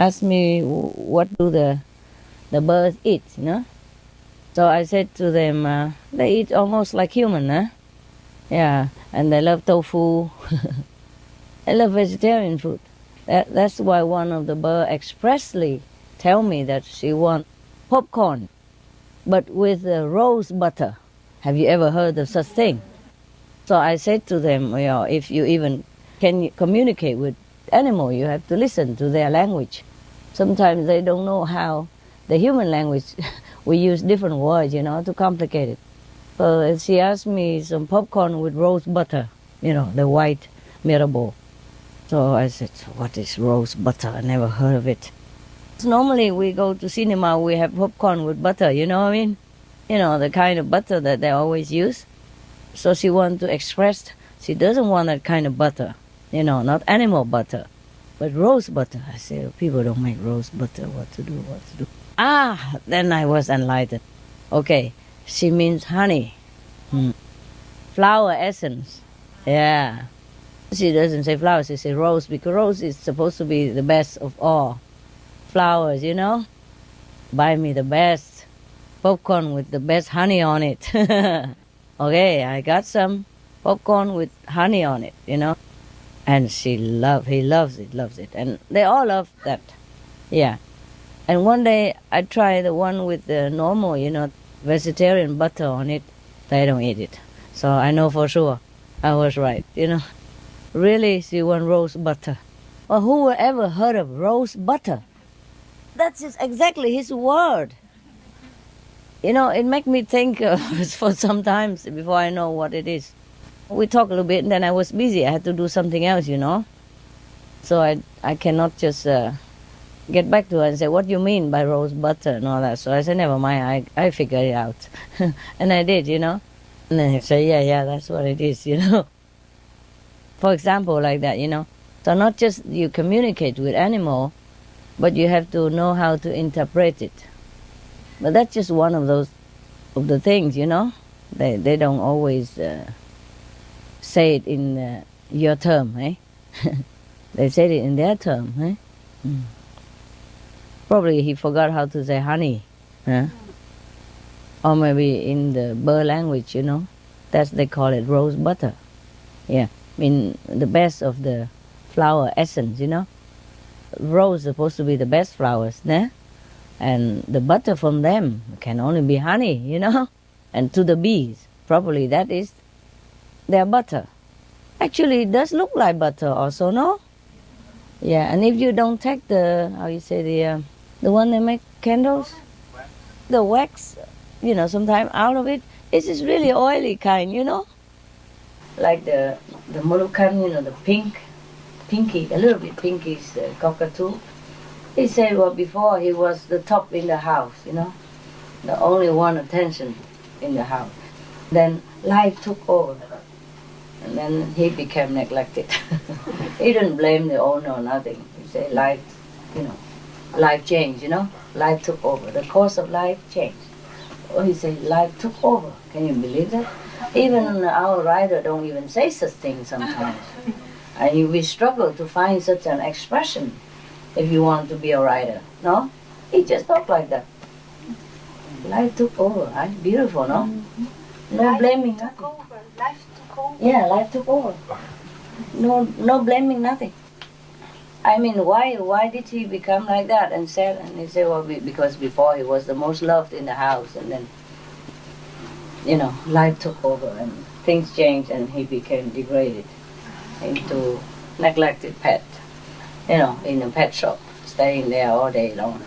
asked me what do the birds eat, you know. So I said to them, they eat almost like human, huh? Yeah, and they love tofu. They love vegetarian food. That's why one of the birds expressly tell me that she wants popcorn, but with rose butter. Have you ever heard of such thing? So I said to them, you know, if you even can communicate with animal, you have to listen to their language. Sometimes they don't know how the human language, we use different words, you know, to complicate it. So she asked me some popcorn with rose butter, you know, the white mirabelle. So I said, what is rose butter? I never heard of it. So normally we go to cinema, we have popcorn with butter, you know what I mean? You know, the kind of butter that they always use. So she wanted to express she doesn't want that kind of butter, you know, not animal butter, but rose butter. I said, people don't make rose butter, what to do? Ah, then I was enlightened. Okay, she means honey, flower essence, yeah. She doesn't say flowers, she says rose, because rose is supposed to be the best of all flowers, you know. Buy me the best popcorn with the best honey on it. Okay, I got some popcorn with honey on it, you know. And he loves it. And they all love that, yeah. And one day I tried the one with the normal, you know, vegetarian butter on it. They don't eat it. So I know for sure I was right, you know. Really, she wants rose butter. Well, who ever heard of rose butter? That's just exactly his word. You know, it makes me think for some times before I know what it is. We talked a little bit, and then I was busy. I had to do something else, you know. So I cannot just get back to her and say, what do you mean by rose butter and all that? So I said, never mind, I figured it out. And I did, you know. And then he said, yeah, that's what it is, you know. For example, like that, you know. So not just you communicate with animal, but you have to know how to interpret it. But that's just one of the things, you know. They don't always say it in your term, eh? They say it in their term, eh? Probably he forgot how to say honey, huh? Or maybe in the bird language, you know, they call it rose butter. Yeah, I mean the best of the flower essence, you know. Rose is supposed to be the best flowers, né? And the butter from them can only be honey, you know. And to the bees, probably that is their butter. Actually, it does look like butter also, no? Yeah, and if you don't take the, how you say, the one they make candles, the wax, you know, sometimes out of it, it's just really oily kind, you know. Like the Moluccan, you know, the pinky, a little bit pinky is the cockatoo. He said, well, before he was the top in the house, you know, the only one attention in the house. Then life took over, and then he became neglected. He didn't blame the owner or nothing. He said life, you know, life changed, you know, life took over. The course of life changed. Oh, he said life took over. Can you believe that? Even our writer don't even say such things sometimes. And we struggle to find such an expression if you want to be a writer, no? He just talk like that. Life took over, right? Beautiful, no? No blaming nothing. Life took over. Yeah, life took over. No blaming nothing. I mean, why did he become like that and sad? And he said, well, because before he was the most loved in the house, and then, you know, life took over and things changed and he became degraded into neglected pet, you know, in a pet shop, staying there all day long,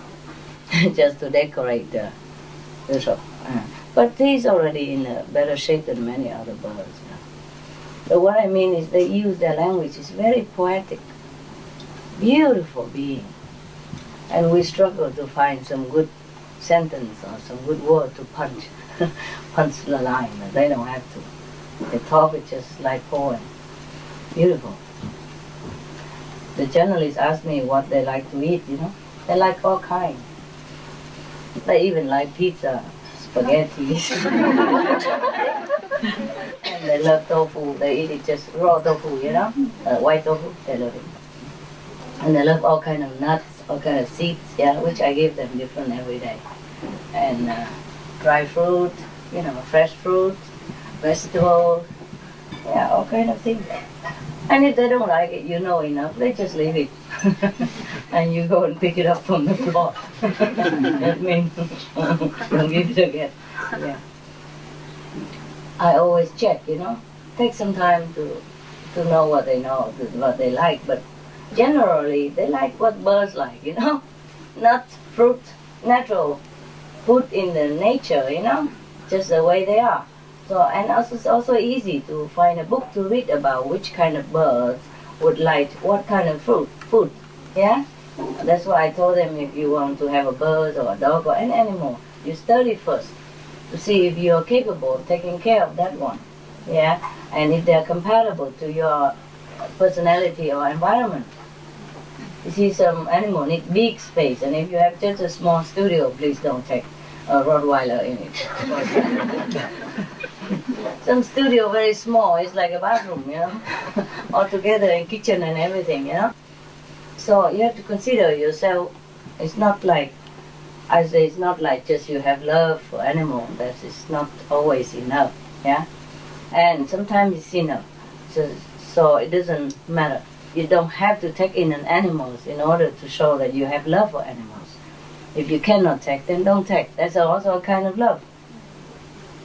just to decorate the shop. But he's already in a better shape than many other birds. You know. But what I mean is they use their language. It's very poetic, beautiful being. And we struggle to find some good sentence or some good word to punch the line, but they don't have to. They talk it just like poem. Beautiful. The journalists ask me what they like to eat, you know. They like all kinds. They even like pizza, spaghetti. And they love tofu. They eat it just raw tofu, you know. White tofu, they love it. And they love all kinds of nuts all kind of seeds, yeah, which I give them different every day. And dry fruit, you know, fresh fruit, vegetables, yeah, all kind of things. And if they don't like it, you know enough, they just leave it. And you go and pick it up from the floor. That means don't give it again. Yeah. I always check, you know, take some time to know what they know, what they like, but generally they like what birds like, you know, not fruit, natural food in the nature, you know, just the way they are. So, and also it's also easy to find a book to read about which kind of birds would like what kind of food, yeah? That's why I told them if you want to have a bird or a dog or an animal, you study first to see if you are capable of taking care of that one, yeah? And if they are compatible to your personality or environment. You see, some animal need big space, and if you have just a small studio, please don't take a Rottweiler in it. Some studio very small, it's like a bathroom, you know, all together in kitchen and everything, you know. So you have to consider yourself. It's not like, I say, it's not like just you have love for animal. That is not always enough, yeah. And sometimes it's enough, so it doesn't matter. You don't have to take in an animals in order to show that you have love for animals. If you cannot take, then don't take. That's also a kind of love.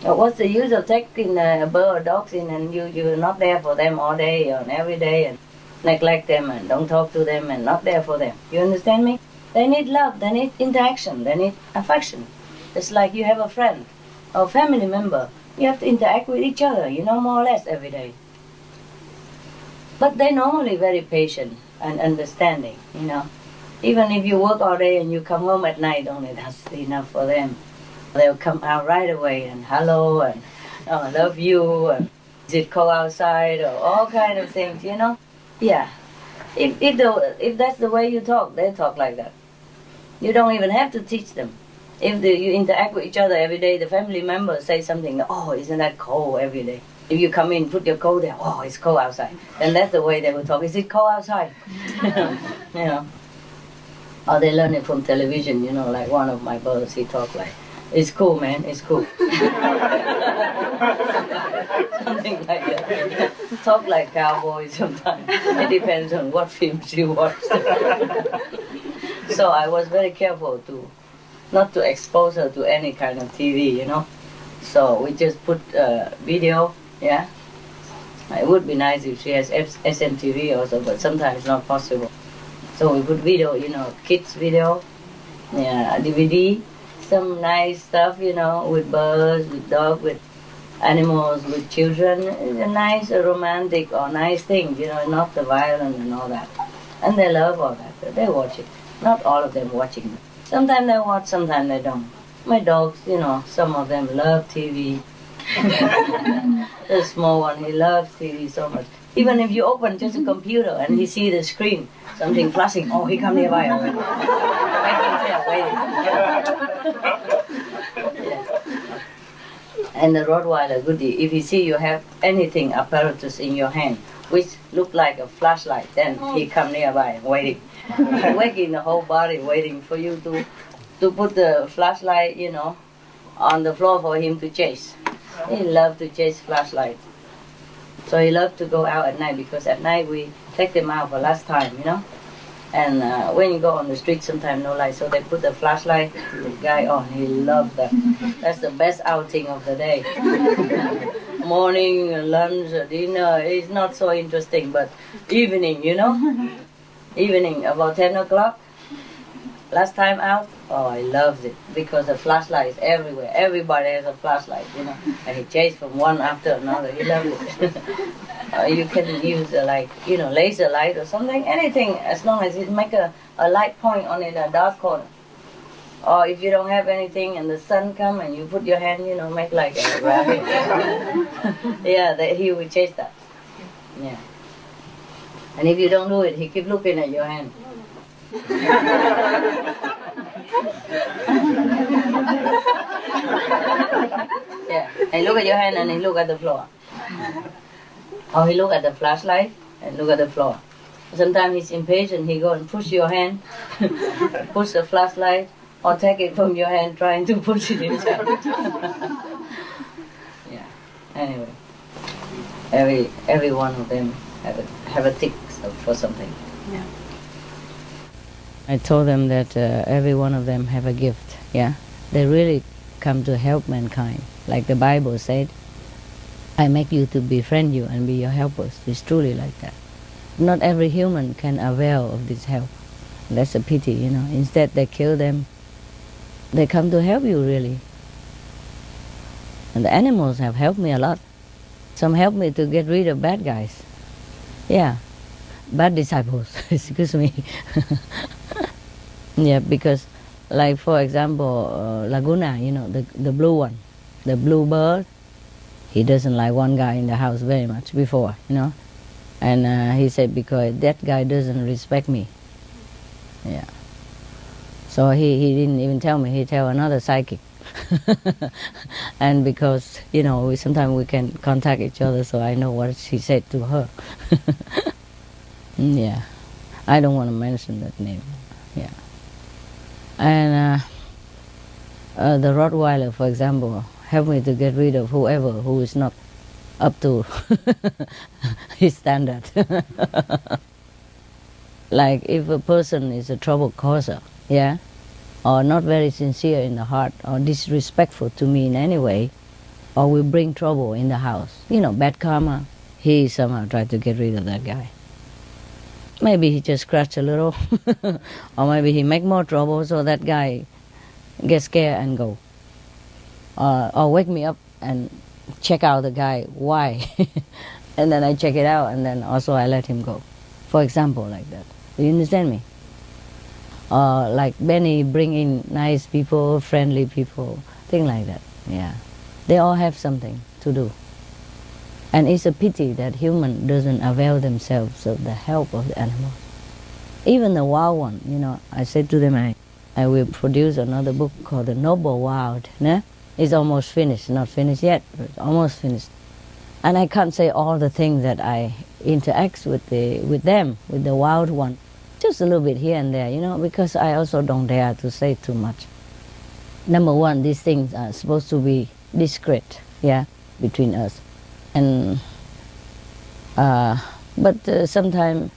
What's the use of taking a bird or dogs in and you're not there for them all day and every day and neglect them and don't talk to them and not there for them? You understand me? They need love, they need interaction, they need affection. It's like you have a friend or family member. You have to interact with each other, you know, more or less every day. But they're normally very patient and understanding, you know. Even if you work all day and you come home at night, only that's enough for them. They'll come out right away and hello and I love you and is it cold outside or all kind of things, you know. Yeah. If that's the way you talk, they talk like that. You don't even have to teach them. If you interact with each other every day, the family members say something, oh, isn't that cold every day? If you come in, put your coat there, oh, it's cold outside. Then that's the way they will talk. Is it cold outside? You know. Or they learn it from television, you know, like one of my brothers, he talk like, it's cool, man, it's cool. Something like that. Talk like cowboys sometimes. It depends on what films you watch. So I was very careful not to expose her to any kind of TV, you know. So we just put video, yeah. It would be nice if she has SMTV also, but sometimes it's not possible. So we put video, you know, kids video, yeah, DVD, some nice stuff, you know, with birds, with dogs, with animals, with children. It's a nice, romantic or nice thing, you know, not the violence and all that. And they love all that. They watch it. Not all of them watching it. Sometimes they watch, sometimes they don't. My dogs, you know, some of them love TV. The small one, he loves TV so much. Even if you open just a computer and he see the screen, something flashing, oh, he come nearby already. Yeah. And the Rottweiler goodie, if he see you have anything apparatus in your hand, which look like a flashlight, then he come nearby, waiting. Waking the whole body, waiting for you to put the flashlight, you know, on the floor for him to chase. He loves to chase flashlight. So he loves to go out at night because at night we take them out for last time, you know. And when you go on the street, sometimes no light, so they put the flashlight, the guy on, he loves that. That's the best outing of the day. Morning, lunch, dinner, it's not so interesting, but evening, you know. Evening, about 10 o'clock, last time out, oh, he loves it because the flashlight is everywhere. Everybody has a flashlight, you know, and he chases from one after another. He loves it. You can use like, you know, laser light or something, anything, as long as it make a light point on it, a dark corner. Or if you don't have anything and the sun come and you put your hand, you know, make like a rabbit. Yeah, he will chase that. Yeah. And if you don't do it, he keep looking at your hand. Yeah, and look at your hand and he look at the floor. Or he look at the flashlight and look at the floor. Sometimes he's impatient, he go and push your hand, push the flashlight, or take it from your hand, trying to push it himself. Yeah. Anyway, every one of them have a tick for something. Yeah. I told them that every one of them have a gift. Yeah, they really come to help mankind, like the Bible said. I make you to befriend you and be your helpers. It's truly like that. Not every human can avail of this help. That's a pity, you know. Instead, they kill them. They come to help you, really. And the animals have helped me a lot. Some helped me to get rid of bad guys. Yeah, bad disciples, excuse me. Yeah, because, like for example, Laguna, you know, the blue one, the blue bird, he doesn't like one guy in the house very much before, you know. And he said, because that guy doesn't respect me. Yeah. So he didn't even tell me, he tell another psychic. And because, you know, sometimes we can contact each other, so I know what she said to her. Yeah. I don't want to mention that name. Yeah. And the Rottweiler, for example, helped me to get rid of whoever who is not up to his standard. Like if a person is a trouble causer, yeah, or not very sincere in the heart, or disrespectful to me in any way, or will bring trouble in the house, you know, bad karma, he somehow tried to get rid of that guy. Maybe he just scratch a little, or maybe he make more trouble so that guy gets scared and go. Or wake me up and check out the guy, why? And then I check it out, and then also I let him go. For example, like that. Do you understand me? Like Benny bring in nice people, friendly people, things like that. Yeah. They all have something to do. And it's a pity that human doesn't avail themselves of the help of the animals. Even the wild one, you know, I said to them, I will produce another book called The Noble Wild. Né? It's almost finished, not finished yet, but almost finished. And I can't say all the things that I interact with them, with the wild one. Just a little bit here and there, you know, because I also don't dare to say too much. Number one, these things are supposed to be discreet, yeah, between us. And, but sometimes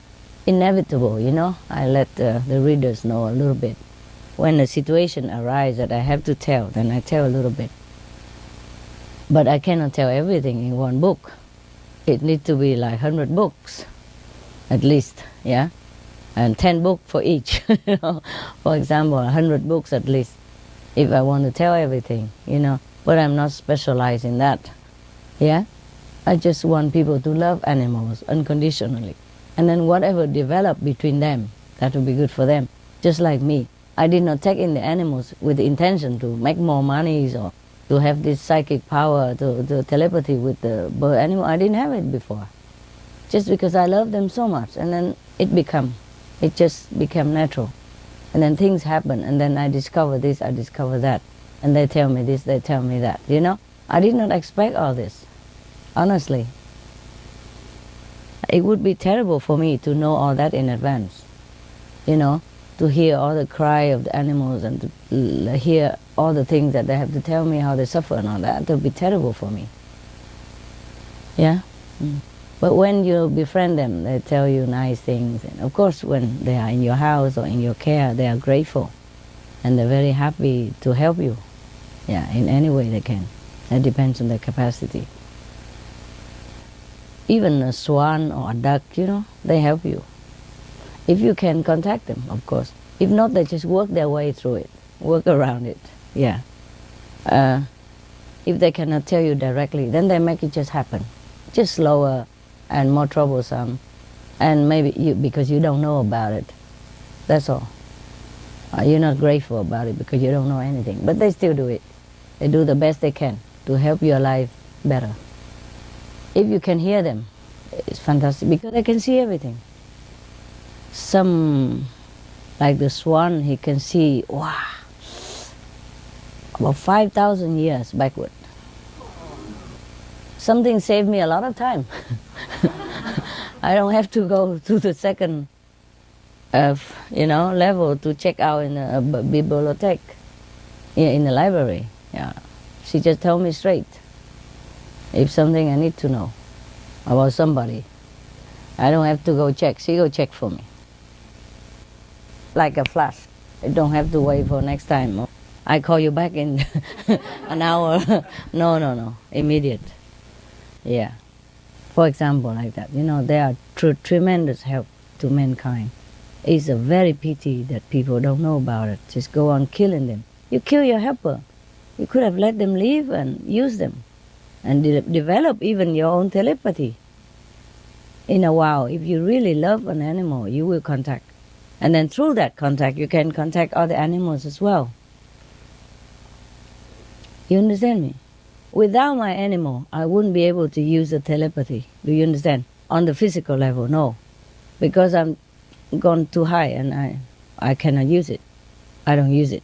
inevitable, you know, I let the readers know a little bit. When a situation arises that I have to tell, then I tell a little bit. But I cannot tell everything in one book. It needs to be like 100 books, at least, yeah? And 10 books for each, you know? For example, 100 books at least, if I want to tell everything, you know? But I'm not specialized in that, yeah? I just want people to love animals unconditionally. And then whatever develop between them, that will be good for them. Just like me. I did not take in the animals with the intention to make more money or to have this psychic power, to telepathy with the bird animal. I didn't have it before. Just because I love them so much. And then it just became natural. And then things happen, and then I discover this, I discover that. And they tell me this, they tell me that, you know? I did not expect all this, honestly. It would be terrible for me to know all that in advance, you know? To hear all the cry of the animals and to hear all the things that they have to tell me, how they suffer and all that. It would be terrible for me. Yeah? But when you befriend them, they tell you nice things. And of course, when they are in your house or in your care, they are grateful. And they're very happy to help you. Yeah, in any way they can. It depends on their capacity. Even a swan or a duck, you know, they help you. If you can contact them, of course. If not, they just work their way through it, work around it, yeah. If they cannot tell you directly, then they make it just happen. Just slower and more troublesome. And maybe because you don't know about it. That's all. You're not grateful about it because you don't know anything. But they still do it. They do the best they can to help your life better. If you can hear them, it's fantastic because they can see everything. Some, like the swan, he can see, wow, about 5,000 years backward. Something saved me a lot of time. I don't have to go to the second level to check out in a bibliothèque, in the library. Yeah, she just told me straight. If something I need to know about somebody, I don't have to go check. She go check for me. Like a flash. I don't have to wait for next time. I call you back in an hour. No. Immediate. Yeah. For example, like that. They are tremendous help to mankind. It's a very pity that people don't know about it. Just go on killing them. You kill your helper. You could have let them live and use them. And develop even your own telepathy. In a while, if you really love an animal, you will contact. And then through that contact, you can contact other animals as well. You understand me? Without my animal, I wouldn't be able to use the telepathy. Do you understand? On the physical level, no. Because I'm gone too high and I cannot use it. I don't use it.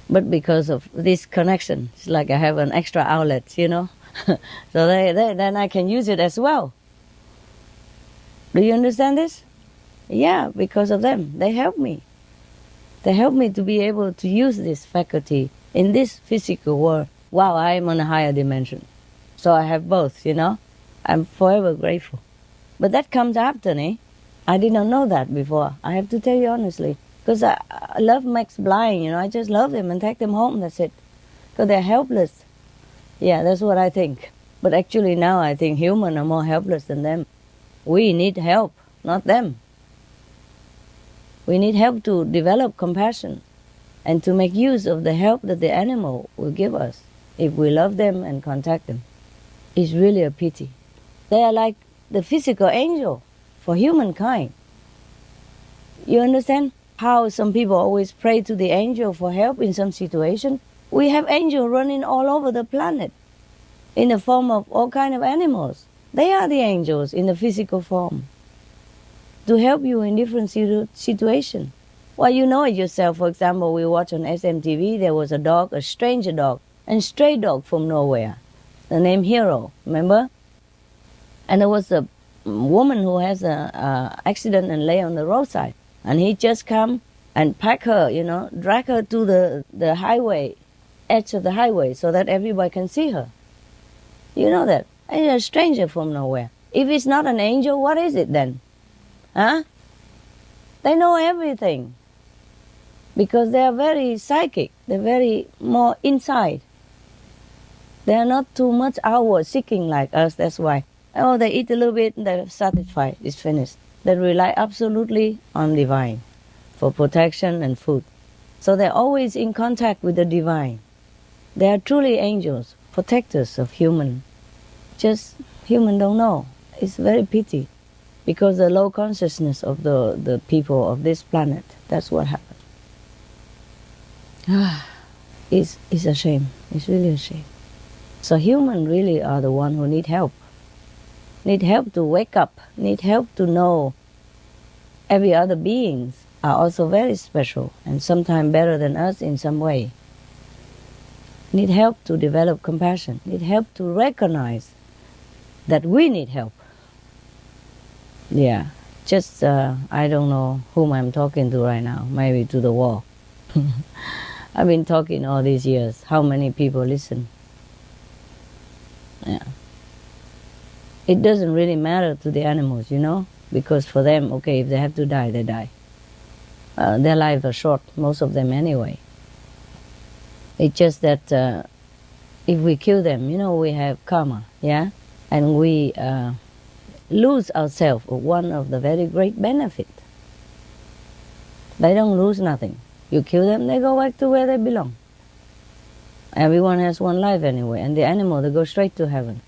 But because of this connection, it's like I have an extra outlet, So then I can use it as well. Do you understand this? Yeah, because of them. They help me. They help me to be able to use this faculty in this physical world while I am on a higher dimension. So I have both, I'm forever grateful. But that comes after, I did not know that before. I have to tell you honestly. Because love makes blind, I just love them and take them home, that's it. Because they're helpless. Yeah, that's what I think. But actually now I think humans are more helpless than them. We need help, not them. We need help to develop compassion and to make use of the help that the animal will give us if we love them and contact them. It's really a pity. They are like the physical angel for humankind. You understand how some people always pray to the angel for help in some situation? We have angels running all over the planet in the form of all kinds of animals. They are the angels in the physical form to help you in different situations. Well, you know it yourself. For example, we watch on SMTV, there was a dog, a stranger dog, and stray dog from nowhere. The name Hero, remember? And there was a woman who has an accident and lay on the roadside. And he just come and pack her, drag her to the highway, edge of the highway, so that everybody can see her. You know that. And a stranger from nowhere. If it's not an angel, what is it then? Huh? They know everything. Because they are very psychic. They're very more inside. They are not too much outward seeking like us, that's why. Oh, they eat a little bit and they're satisfied, it's finished. They rely absolutely on divine for protection and food. So they're always in contact with the divine. They are truly angels, protectors of human. Just human don't know. It's very pity. Because the low consciousness of the people of this planet, that's what happened. It's a shame. It's really a shame. So humans really are the one who need help. Need help to wake up, need help to know every other beings are also very special and sometimes better than us in some way. Need help to develop compassion, need help to recognize that we need help. Yeah, just I don't know whom I'm talking to right now, maybe to the wall. I've been talking all these years, how many people listen? Yeah. It doesn't really matter to the animals, because for them, okay, if they have to die, they die. Their lives are short, most of them anyway. It's just that if we kill them, we have karma, yeah? And we lose ourselves of one of the very great benefits. They don't lose nothing. You kill them, they go back to where they belong. Everyone has one life anyway, and the animal, they go straight to heaven.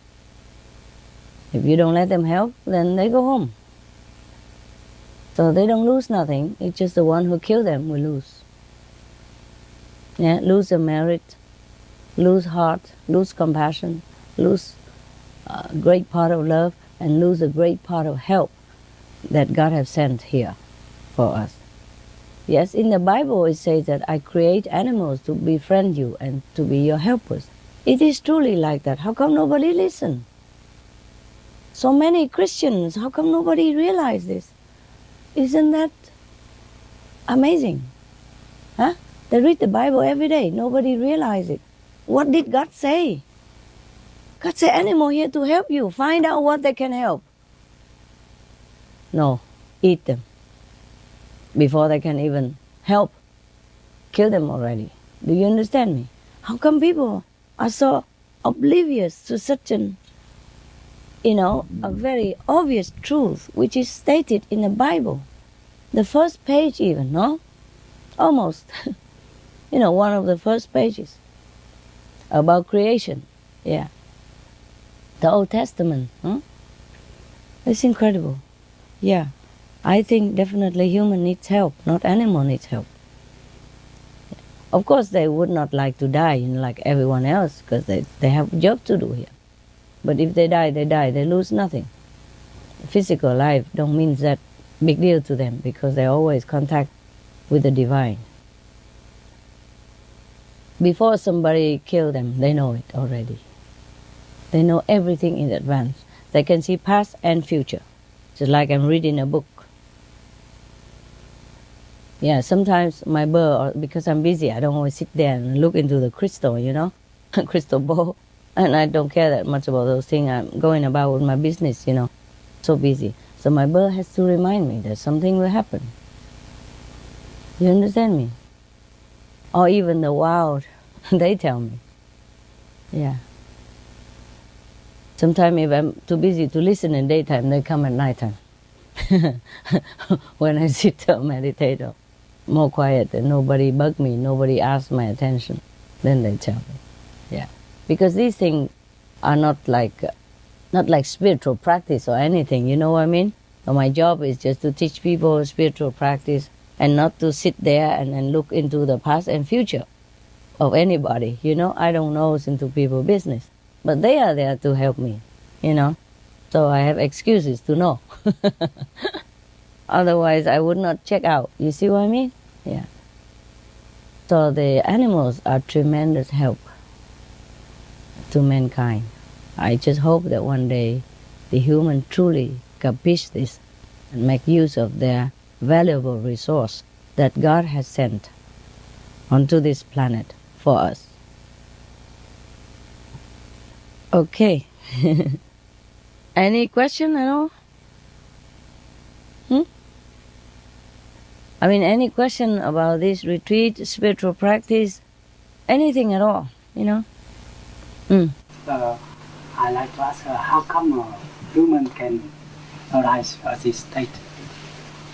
If you don't let them help, then they go home. So they don't lose nothing. It's just the one who killed them will lose. Yeah, lose the merit, lose heart, lose compassion, lose a great part of love, and lose a great part of help that God has sent here for us. Yes, in the Bible it says that I create animals to befriend you and to be your helpers. It is truly like that. How come nobody listens? So many Christians, how come nobody realized this? Isn't that amazing? Huh? They read the Bible every day, nobody realizes it. What did God say? God said, animal here to help you. Find out what they can help. No, eat them. Before they can even help, kill them already. Do you understand me? How come people are so oblivious to such an, a very obvious truth which is stated in the Bible? The first page even, no? Almost. One of the first pages about creation. Yeah. The Old Testament. Huh? It's incredible. Yeah. I think definitely human needs help, not animal needs help. Of course, they would not like to die like everyone else because they have a job to do here. But if they die, they lose nothing. Physical life don't mean that big deal to them because they always contact with the divine. Before somebody kill them, they know it already. They know everything in advance. They can see past and future. Just like I'm reading a book. Yeah, sometimes my bird, because I'm busy, I don't always sit there and look into the crystal, crystal ball. And I don't care that much about those things. I'm going about with my business, so busy. So my bird has to remind me that something will happen. You understand me? Or even the wild, they tell me. Yeah. Sometimes if I'm too busy to listen in daytime, they come at nighttime. When I sit to meditate, more quiet and nobody bug me, nobody asks my attention, then they tell me. Yeah. Because these things are not like spiritual practice or anything, you know what I mean? So my job is just to teach people spiritual practice and not to sit there and look into the past and future of anybody, I don't nose into people's business. But they are there to help me, So I have excuses to know. Otherwise, I would not check out. You see what I mean? Yeah. So the animals are tremendous help to mankind. I just hope that one day the human truly capish this and make use of their valuable resource that God has sent onto this planet for us. Okay. Any question at all? Any question about this retreat, spiritual practice, anything at all, I like to ask how come a human can arise at this state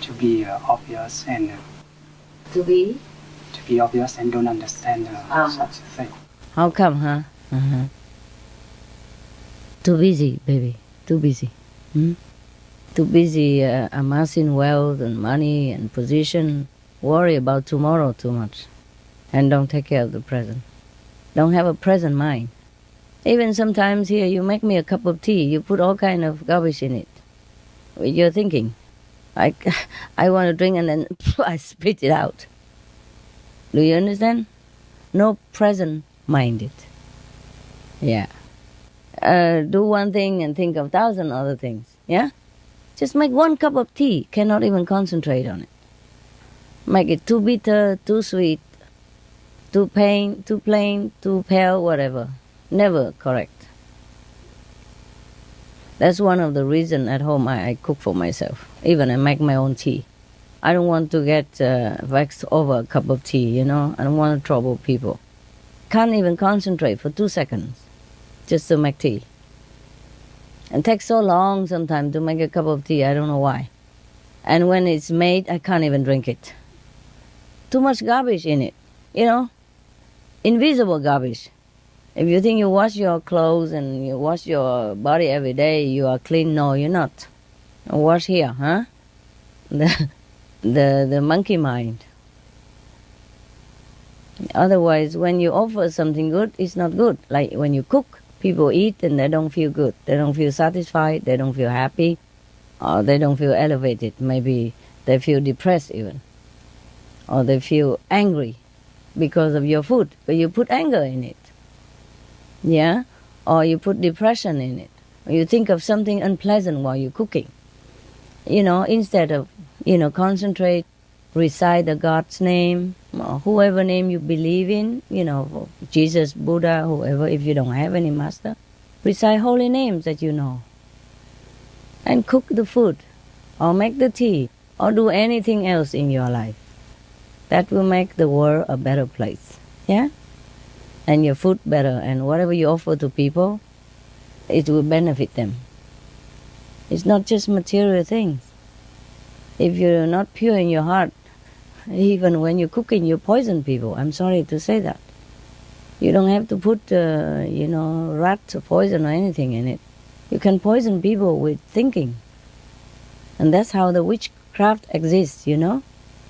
to be obvious and to be obvious and don't understand such a thing. How come, huh? Uh-huh. Too busy, baby. Too busy. Too busy amassing wealth and money and position. Worry about tomorrow too much. And don't take care of the present. Don't have a present mind. Even sometimes here you make me a cup of tea. You put all kind of garbage in it. You're thinking. I want to drink and then I spit it out. Do you understand? No present minded. Yeah. Do one thing and think of 1,000 other things. Yeah? Just make one cup of tea. Cannot even concentrate on it. Make it too bitter, too sweet, too plain, too pale, whatever. Never correct. That's one of the reasons at home I cook for myself. Even I make my own tea. I don't want to get vexed over a cup of tea, I don't want to trouble people. Can't even concentrate for 2 seconds just to make tea. And takes so long sometimes to make a cup of tea, I don't know why. And when it's made, I can't even drink it. Too much garbage in it, invisible garbage. If you think you wash your clothes and you wash your body every day, you are clean. No, you're not. Wash here, huh? The monkey mind. Otherwise, when you offer something good, it's not good. Like when you cook, people eat and they don't feel good. They don't feel satisfied. They don't feel happy. Or they don't feel elevated. Maybe they feel depressed even. Or they feel angry because of your food. But you put anger in it. Yeah? Or you put depression in it. You think of something unpleasant while you're cooking. Instead of, concentrate, recite the God's name, or whoever name you believe in, Jesus, Buddha, whoever, if you don't have any master, recite holy names that you know. And cook the food, or make the tea, or do anything else in your life. That will make the world a better place, yeah? And your food better, and whatever you offer to people, it will benefit them. It's not just material things. If you're not pure in your heart, even when you're cooking, you poison people. I'm sorry to say that. You don't have to put, rat poison or anything in it. You can poison people with thinking. And that's how the witchcraft exists,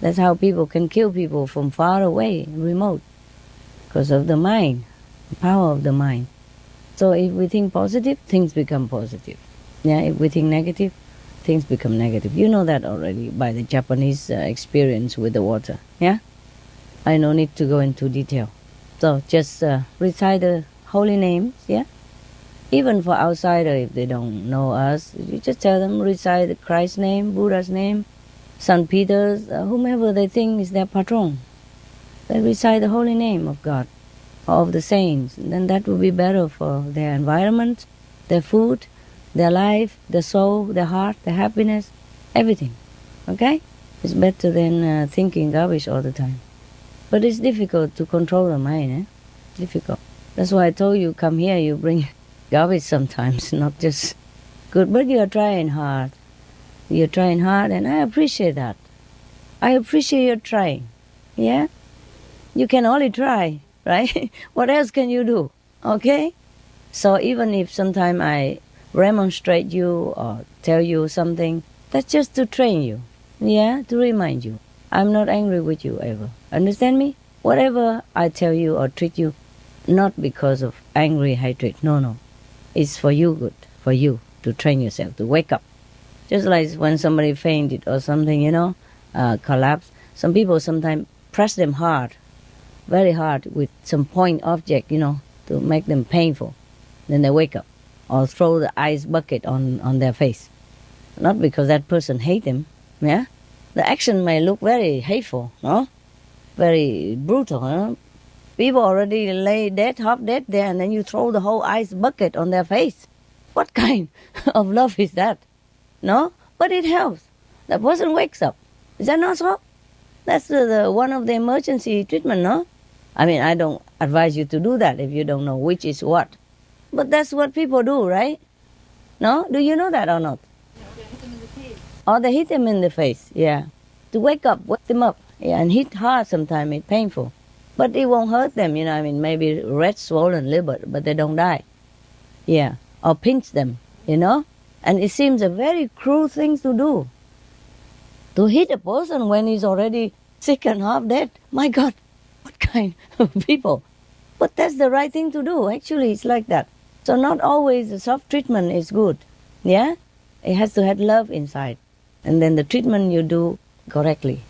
That's how people can kill people from far away, remote, because of the mind, the power of the mind. So if we think positive, things become positive. Yeah, if we think negative, things become negative. You know that already by the Japanese experience with the water, yeah? I no need to go into detail. So just recite the holy names, yeah? Even for outsider, if they don't know us, you just tell them, recite Christ's name, Buddha's name, St. Peter's, whomever they think is their patron. They recite the holy name of God, or of the saints. Then that will be better for their environment, their food, their life, their soul, their heart, their happiness, everything. Okay? It's better than thinking garbage all the time. But it's difficult to control the mind, eh? Difficult. That's why I told you, come here, you bring garbage sometimes, not just good. But you're trying hard. You're trying hard, and I appreciate that. I appreciate your trying, yeah? You can only try, right? What else can you do, okay? So even if sometimes I remonstrate you or tell you something, that's just to train you, yeah? To remind you. I'm not angry with you ever. Understand me? Whatever I tell you or treat you, not because of angry hatred, no. It's for you good, for you to train yourself, to wake up. Just like when somebody fainted or something, collapsed. Some people sometimes press them hard, very hard with some point object, to make them painful. Then they wake up. Or throw the ice bucket on their face. Not because that person hates them, yeah? The action may look very hateful, no? Very brutal, huh? People already lay dead, half dead there, and then you throw the whole ice bucket on their face. What kind of love is that? No? But it helps. The person wakes up. Is that not so? That's the one of the emergency treatment, no? I mean, I don't advise you to do that if you don't know which is what. But that's what people do, right? No? Do you know that or not? Or they hit them in the face, yeah. To wake them up, yeah, and hit hard sometimes, it's painful. But it won't hurt them, maybe red swollen liver, but they don't die. Yeah, or pinch them, And it seems a very cruel thing to do. To hit a person when he's already sick and half dead. My God, what kind of people? But that's the right thing to do. Actually, it's like that. So not always the soft treatment is good, yeah? It has to have love inside. And then the treatment you do correctly.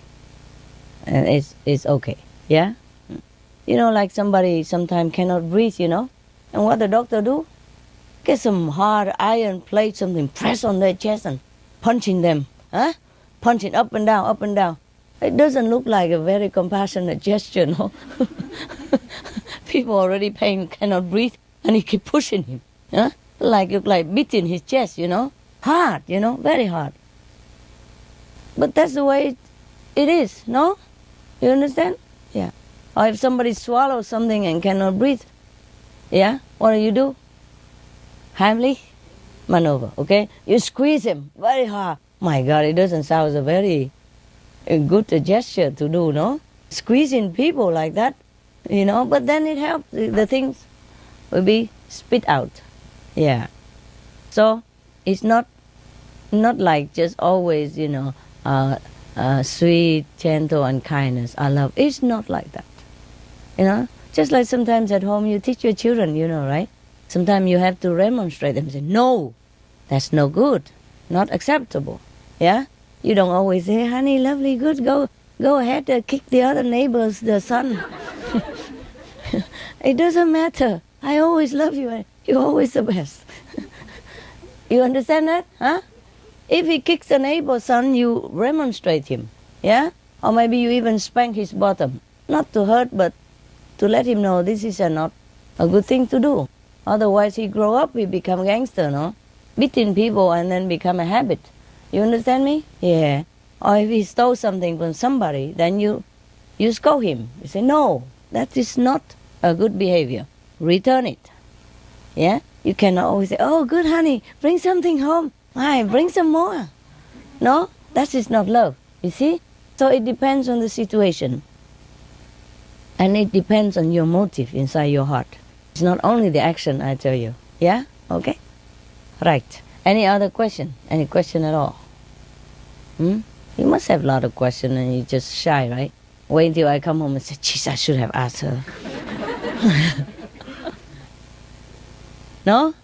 And it's okay, yeah? Like somebody sometimes cannot breathe, And what the doctor do? Get some hard iron plate, something, press on their chest and punching them, huh? Punching up and down, up and down. It doesn't look like a very compassionate gesture, no? People already pain, cannot breathe, and he keep pushing him, huh? Like beating his chest, Hard, very hard. But that's the way it is, no? You understand? Yeah. Or if somebody swallows something and cannot breathe, yeah, what do? Heimlich maneuver, okay? You squeeze him very hard. My God, it doesn't sound as a very good gesture to do, no? Squeezing people like that, but then it helps. The things will be spit out, yeah. So it's not like just always, sweet, gentle, and kindness. I love. It's not like that, Just like sometimes at home you teach your children, right? Sometimes you have to remonstrate them and say, no, that's no good, not acceptable, yeah? You don't always say, honey, lovely, good, go ahead, kick the other neighbor's the son. It doesn't matter. I always love you. You're always the best. You understand that? Huh? If he kicks a neighbor's son, you remonstrate him. Yeah? Or maybe you even spank his bottom. Not to hurt, but to let him know this is not a good thing to do. Otherwise he grow up, he become gangster, no? Beating people and then become a habit. You understand me? Yeah. Or if he stole something from somebody, then you scold him. You say, no, that is not a good behavior. Return it. Yeah? You cannot always say, oh, good honey, bring something home. Why, bring some more. No, that is not love, you see? So it depends on the situation. And it depends on your motive inside your heart. It's not only the action, I tell you. Yeah? Okay? Right. Any other question? Any question at all? You must have a lot of questions and you're just shy, right? Wait until I come home and say, jeez, I should have asked her. No?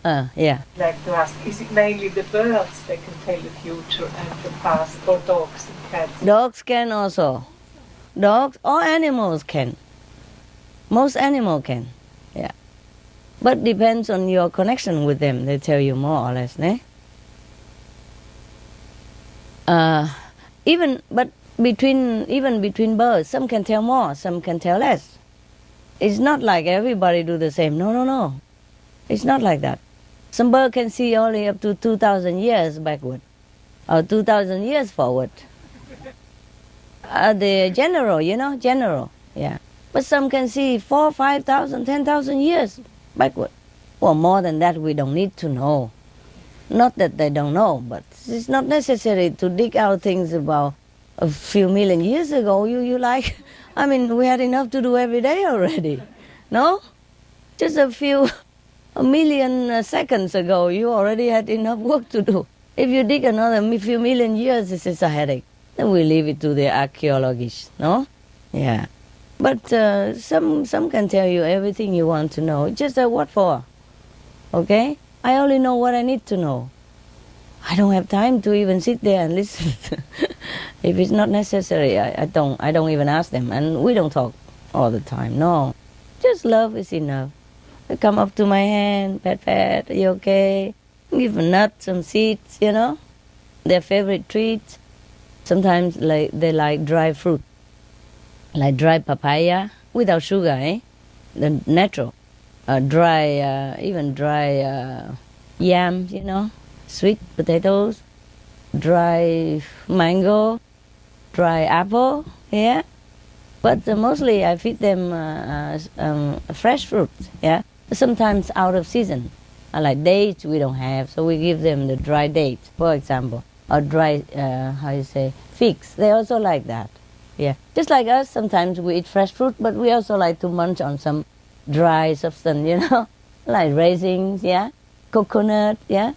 Yeah. I'd like to ask, is it mainly the birds that can tell the future and the past, or dogs and cats? Dogs can also. Dogs or animals can. Most animals can. Yeah. But depends on your connection with them. They tell you more or less, ne? Even between birds, some can tell more, some can tell less. It's not like everybody do the same. No. It's not like that. Some bird can see only up to 2,000 years backward, or 2,000 years forward. The general, yeah. But some can see 4,000, 5,000, 10,000 years backward. Well, more than that, we don't need to know. Not that they don't know, but it's not necessary to dig out things about a few million years ago. You like, I mean, we had enough to do every day already. No? Just a million seconds ago, you already had enough work to do. If you dig another few million years, this is a headache. Then we leave it to the archaeologists, no? Yeah. But some can tell you everything you want to know. Just what for? Okay? I only know what I need to know. I don't have time to even sit there and listen. If it's not necessary, I don't even ask them. And we don't talk all the time, no. Just love is enough. They come up to my hand, pat, are you okay? Give a nut, some seeds, their favorite treats. Sometimes they like dry fruit, like dry papaya without sugar, the natural. Even dry yams, sweet potatoes, dry mango, dry apple, yeah. But mostly I feed them fresh fruit, yeah. Sometimes out of season. Like dates we don't have, so we give them the dry dates, for example. Or dry, figs. They also like that, yeah. Just like us, sometimes we eat fresh fruit, but we also like to munch on some dry substance, like raisins, yeah. Coconut, yeah.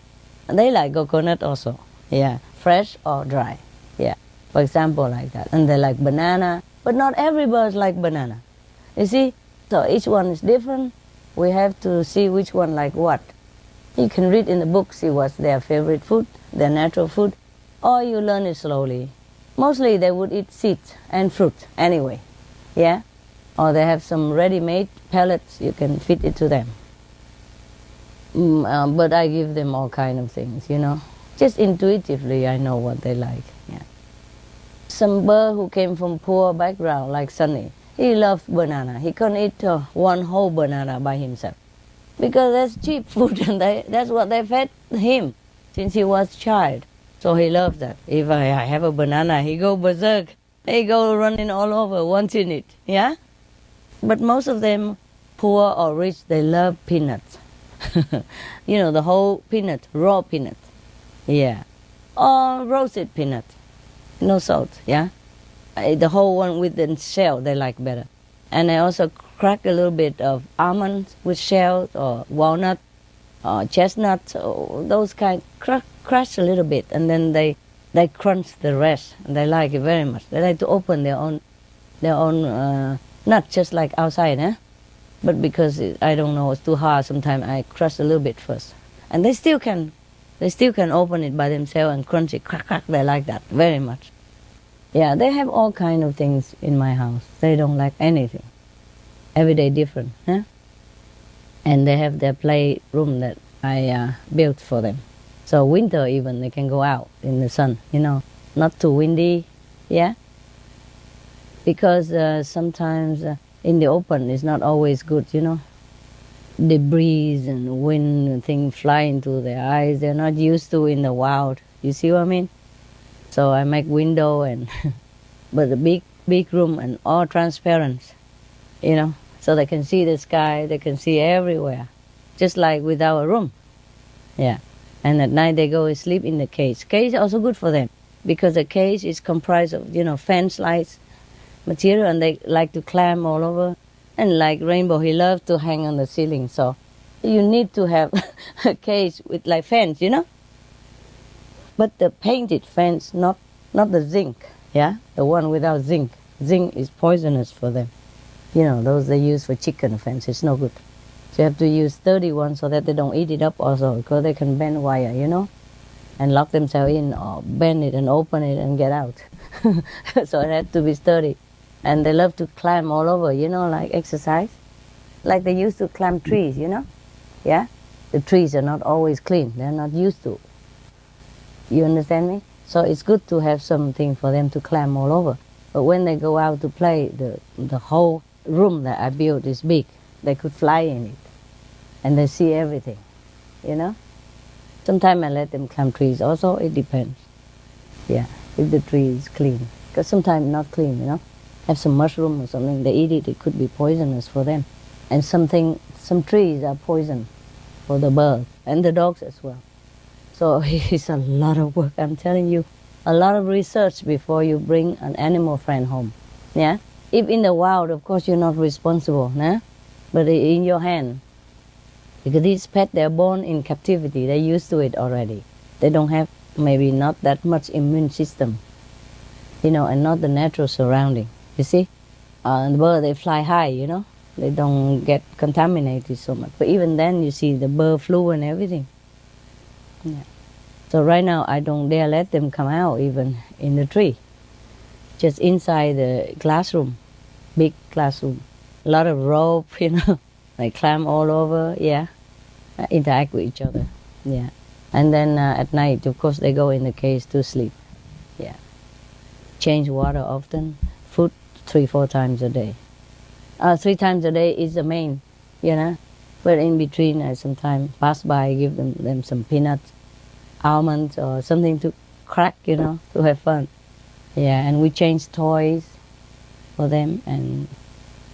They like coconut also, yeah. Fresh or dry, yeah. For example, like that. And they like banana, but not every bird like banana. You see? So each one is different. We have to see which one like what. You can read in the book, see what's their favorite food, their natural food, or you learn it slowly. Mostly they would eat seeds and fruit anyway, yeah? Or they have some ready-made pellets, you can feed it to them. But I give them all kind of things, Just intuitively I know what they like, yeah. Some bird who came from poor background, like Sunny, he loves banana. He can't eat one whole banana by himself. Because that's cheap food and that's what they fed him since he was a child. So he loves that. If I have a banana, he go berserk. He go running all over wanting it, yeah? But most of them, poor or rich, they love peanuts. The whole peanut, raw peanut, yeah. Or roasted peanut, no salt, yeah? The whole one with the shell they like better. And I also crack a little bit of almonds with shells, or walnut, or chestnuts, or those kind. Crush a little bit, and then they crunch the rest. And they like it very much. They like to open their own nut, just like outside, But because I don't know, it's too hard. Sometimes I crush a little bit first, and they still can open it by themselves and crunch it. Crack. They like that very much. Yeah, they have all kind of things in my house. They don't like anything. Every day different, And they have their playroom that I built for them. So winter even, they can go out in the sun, you know, not too windy, yeah? Because sometimes in the open it's not always good, you know? The breeze and wind and things fly into their eyes, they're not used to in the wild. You see what I mean? So I make window and, but a big room and all transparent, you know? So they can see the sky, they can see everywhere, just like with our room, yeah. And at night they go and sleep in the cage. Cage is also good for them because the cage is comprised of, you know, fence lights, material, and they like to climb all over. And like Rainbow, he loves to hang on the ceiling. So you need to have a cage with like fence, you know. But the painted fence, not the zinc, yeah, the one without zinc. Zinc is poisonous for them. You know, those they use for chicken fence. It's no good. So you have to use sturdy ones so that they don't eat it up also, because they can bend wire, you know, and lock themselves in or bend it and open it and get out. So it has to be sturdy. And they love to climb all over, you know, like exercise. Like they used to climb trees, you know, yeah? The trees are not always clean. They're not used to. You understand me? So it's good to have something for them to climb all over. But when they go out to play, the whole room that I built is big. They could fly in it. And they see everything, you know? Sometimes I let them climb trees. Also, it depends. Yeah, if the tree is clean. Because sometimes not clean, you know? Have some mushroom or something, they eat it, it could be poisonous for them. And some trees are poison for the birds and the dogs as well. So it's a lot of work, I'm telling you. A lot of research before you bring an animal friend home, yeah? If in the wild, of course, you're not responsible, nah? But in your hand. Because these pets, they're born in captivity, they're used to it already. They don't have maybe not that much immune system, you know, and not the natural surrounding. You see, the bird, they fly high, you know. They don't get contaminated so much. But even then, you see the bird flu and everything. Yeah. So right now, I don't dare let them come out even in the tree. Just inside the classroom, big classroom. A lot of rope, you know. They climb all over, yeah. Interact with each other, yeah. And then at night, of course, they go in the cage to sleep, yeah. Change water often. Food 3-4 times a day. 3 times a day is the main, you know. But in between, I sometimes pass by, give them some peanuts, almonds, or something to crack, you know, to have fun. Yeah, and we change toys for them and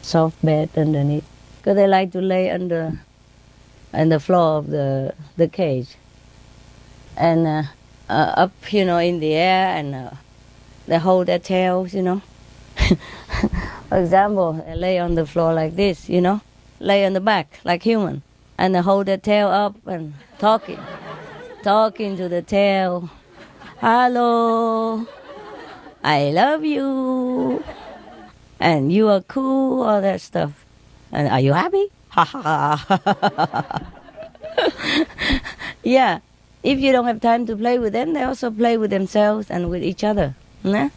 soft bed underneath. Because they like to lay under the floor of the cage. And up, you know, in the air, and they hold their tails, you know. For example, they lay on the floor like this, you know, lay on the back like human, and they hold their tail up and talking to the tail. Hello, I love you, and you are cool, all that stuff. And are you happy? Ha ha. Yeah, if you don't have time to play with them, they also play with themselves and with each other. Nah?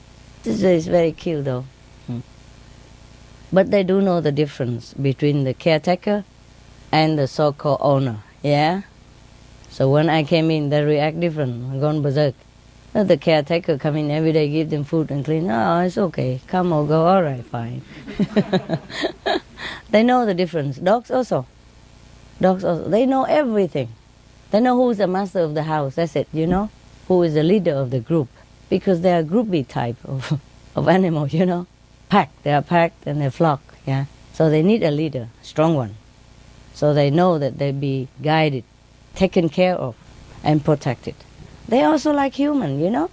This is very cute though. But they do know the difference between the caretaker and the so-called owner, yeah? So when I came in, they react different, gone berserk. The caretaker come in every day, give them food and clean. Oh, it's okay, come or go, all right, fine. They know the difference. Dogs also, they know everything. They know who's the master of the house, that's it, you know? Who is the leader of the group. Because they are groupie type of animal, you know? They are packed and they flock, yeah? So they need a leader, a strong one. So they know that they be guided, taken care of, and protected. They also like human, you know?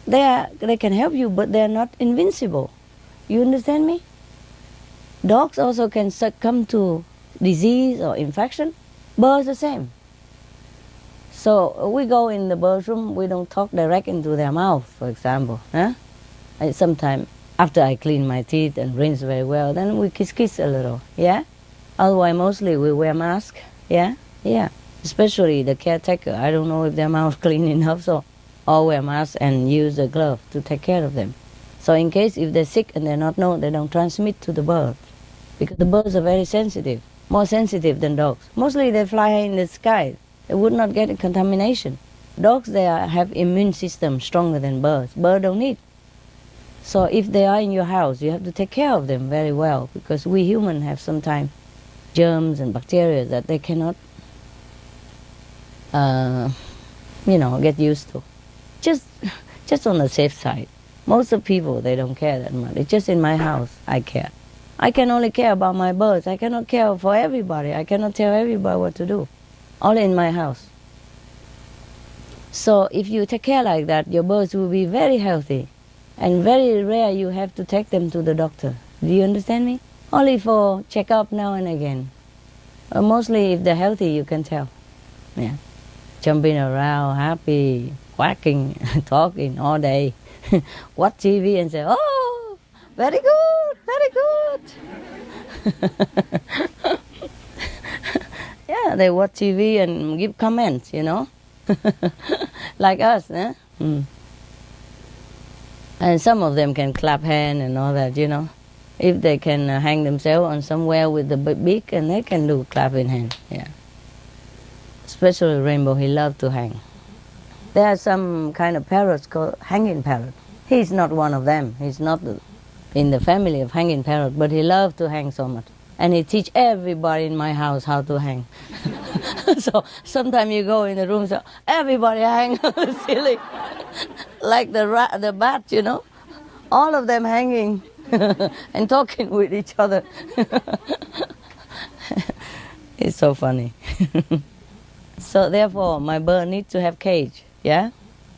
They can help you, but they're not invincible. You understand me? Dogs also can succumb to disease or infection. Birds the same. So we go in the bird's room, we don't talk direct into their mouth, for example. Huh? Sometimes after I clean my teeth and rinse very well, then we kiss a little, yeah? Otherwise, mostly we wear masks, yeah? Yeah. Especially the caretaker. I don't know if their mouth clean enough, so all wear masks and use a glove to take care of them. So in case if they're sick and they're not known, they don't transmit to the bird. Because the birds are very sensitive, more sensitive than dogs. Mostly they fly in the sky. they would not get a contamination. Dogs, have immune system stronger than birds. Birds don't need. So if they are in your house, you have to take care of them very well, because we humans have sometimes germs and bacteria that they cannot, get used to. Just on the safe side. Most of people, they don't care that much. It's just in my house, I care. I can only care about my birds. I cannot care for everybody. I cannot tell everybody what to do. Only in my house. So if you take care like that, your birds will be very healthy. And very rare you have to take them to the doctor. Do you understand me? Only for check-up now and again. Mostly if they're healthy, you can tell. Yeah. Jumping around, happy, quacking, talking all day. Watch TV and say, oh, very good, very good. Yeah, they watch TV and give comments, like us, eh? Mm. And some of them can clap hands and all that, If they can hang themselves on somewhere with the beak, and they can do clapping hands, yeah. Especially Rainbow, he loves to hang. There are some kind of parrots called hanging parrot. He's not one of them. He's not in the family of hanging parrot, but he loves to hang so much. And he teach everybody in my house how to hang. So sometimes you go in the room, so everybody hang on the ceiling. Like the bat, all of them hanging and talking with each other. It's so funny. So therefore, my bird needs to have cage, yeah?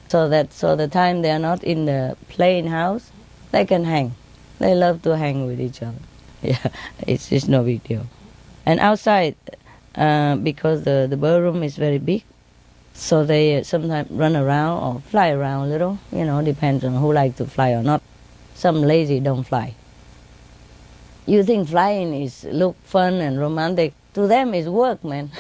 So the time they are not in the plain house, they can hang. They love to hang with each other. Yeah, it's no big deal. And outside, because the bird room is very big, so they sometimes run around or fly around a little, depends on who likes to fly or not. Some lazy don't fly. You think flying look fun and romantic. To them, it's work, man.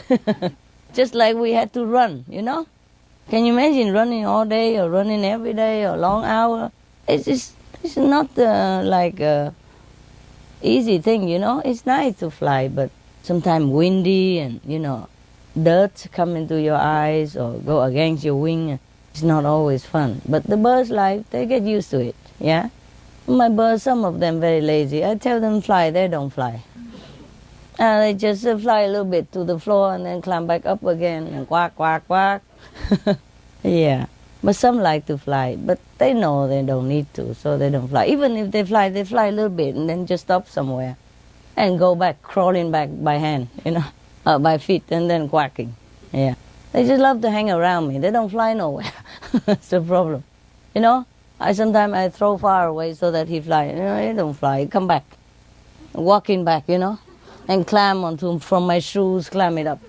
Just like we had to run, Can you imagine running all day or running every day or long hour? It's not like a easy thing, It's nice to fly, but sometimes windy and, dirt come into your eyes or go against your wing. It's not always fun. But the birds' life, they get used to it, yeah? My birds, some of them very lazy. I tell them fly, they don't fly. They just fly a little bit to the floor and then climb back up again and quack, quack, quack. Yeah, but some like to fly, but they know they don't need to, so they don't fly. Even if they fly a little bit and then just stop somewhere and go back, crawling back by hand, by feet and then quacking. Yeah, they just love to hang around me. They don't fly nowhere. That's the problem. Sometimes I throw far away so that he fly. He don't fly. He come back, walking back, and climb from my shoes, climb it up.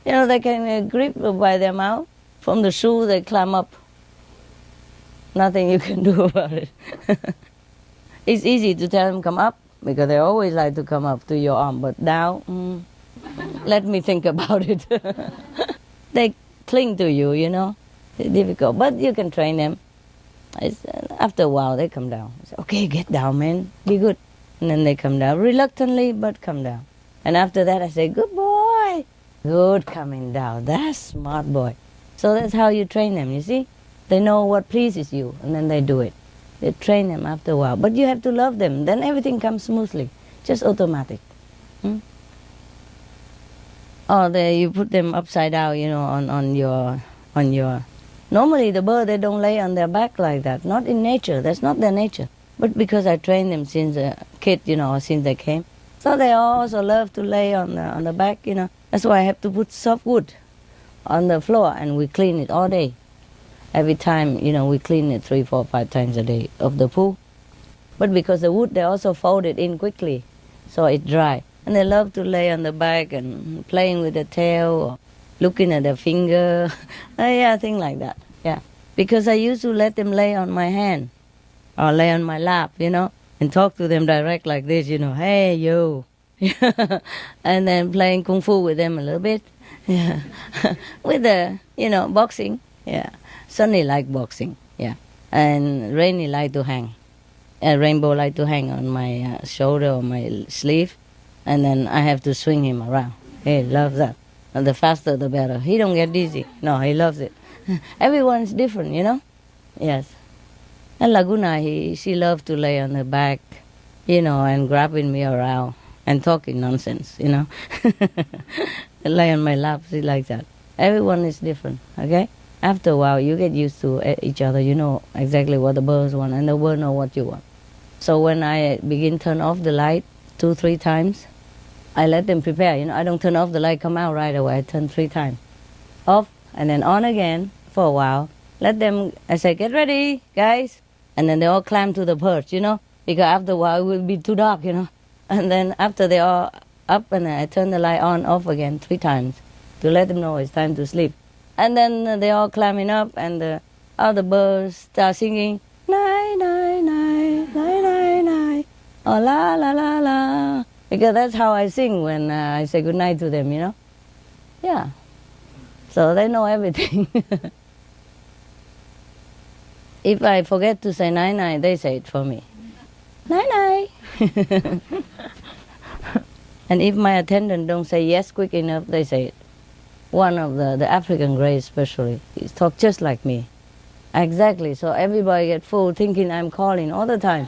They can grip by their mouth. From the shoe, they climb up. Nothing you can do about it. It's easy to tell them come up, because they always like to come up to your arm. But down, let me think about it. They cling to you, It's difficult, but you can train them. After a while, they come down. Say, okay, get down, man. Be good. And then they come down, reluctantly, but come down. And after that, I say, good boy. Good coming down. That's smart boy. So that's how you train them, you see? They know what pleases you, and then they do it. You train them after a while. But you have to love them. Then everything comes smoothly. Just automatic. Or you put them upside down, on your... Normally the bird, they don't lay on their back like that. Not in nature. That's not their nature. But because I trained them since a kid, or since they came. So they also love to lay on the back, That's why I have to put soft wood on the floor, and we clean it all day. Every time, we clean it 3, 4, 5 times a day of the poo. But because the wood, they also fold it in quickly, so it's dry. And they love to lay on the back and playing with the tail or looking at their finger. Yeah, things like that, yeah. Because I used to let them lay on my hand or lay on my lap, and talk to them direct like this, hey, you. And then playing kung fu with them a little bit. Yeah. With the, boxing. Yeah. Sunny like boxing. Yeah. And Rainy like to hang. Rainbow like to hang on my shoulder or my sleeve. And then I have to swing him around. He loves that. and the faster the better. He don't get dizzy. No, he loves it. Everyone's different, you know? Yes. And Laguna, she loved to lay on her back, you know, and grabbing me around and talking nonsense, you know? Lay on my lap, she likes that. Everyone is different, okay? After a while, you get used to each other. You know exactly what the birds want, and the bird know what you want. So when I begin turn off the light 2-3 times, I let them prepare. You know, I don't turn off the light, come out right away. I turn 3 times. Off, and then on again for a while. Let them, I say, get ready, guys. And then they all climb to the perch, you know, because after a while it will be too dark, you know. And then after they all up, and I turn the light on, off again 3 times to let them know it's time to sleep. And then they all climbing up, and the other birds start singing, night, night, night, night, night, night, oh la la la la. Because that's how I sing when I say goodnight to them, you know. Yeah. So they know everything. If I forget to say night, night, they say it for me. Night, night. And if my attendant don't say yes quick enough, they say it. One of the African greys especially, he talk just like me. Exactly, so everybody get fooled thinking I'm calling all the time.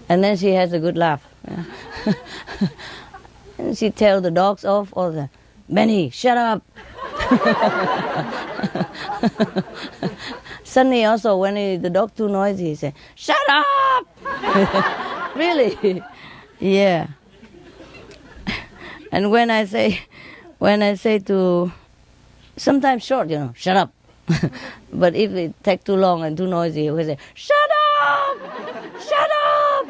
And then she has a good laugh. And she tell the dogs off all the time, Benny, shut up. Sunny also, when the dog too noisy, he say, shut up. Really, yeah. And when I say to, sometimes short, you know, shut up. But if it take too long and too noisy, he will say, shut up! Shut up!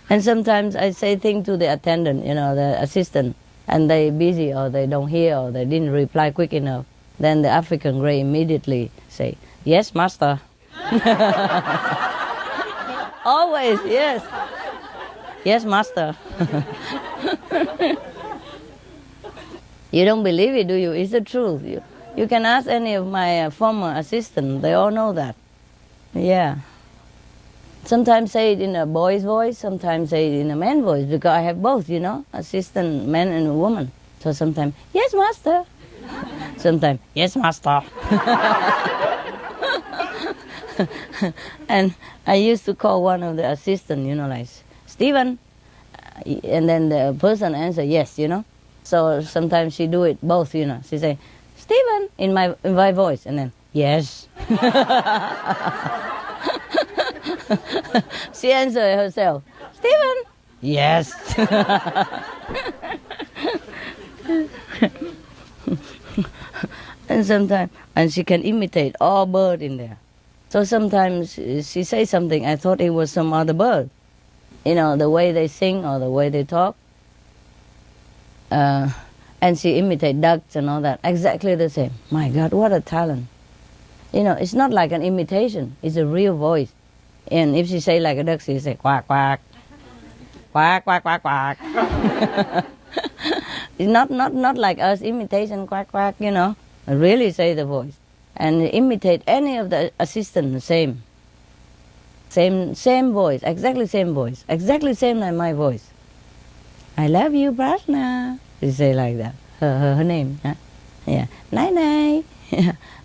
And sometimes I say things to the attendant, you know, the assistant, and they busy or they don't hear or they didn't reply quick enough. Then the African grey immediately say, yes, master. Always, yes. Yes, master. You don't believe it, do you? It's the truth. You can ask any of my former assistants. They all know that. Yeah. Sometimes say it in a boy's voice, sometimes say it in a man's voice, because I have both, you know, assistant, man and a woman. So sometimes, yes, master. Sometimes, yes, master. And I used to call one of the assistants, you know, like, Stephen. And then the person answer, yes, you know. So sometimes she do it both, you know. She say, Stephen, in my voice, and then, yes. She answer herself, Stephen, yes. And sometimes, and she can imitate all bird in there. So sometimes she say something, I thought it was some other bird. You know, the way they sing or the way they talk. And she imitate ducks and all that, exactly the same. My God, what a talent. You know, it's not like an imitation, it's a real voice. And if she say like a duck, she say quack, quack. Quack, quack, quack, quack. It's not like us, imitation, quack, quack, you know. Really say the voice. And imitate any of the assistants, the same. Same voice, exactly same voice. Exactly same like my voice. I love you, Prashna. She say like that. Her name. Huh? Yeah. Night, night.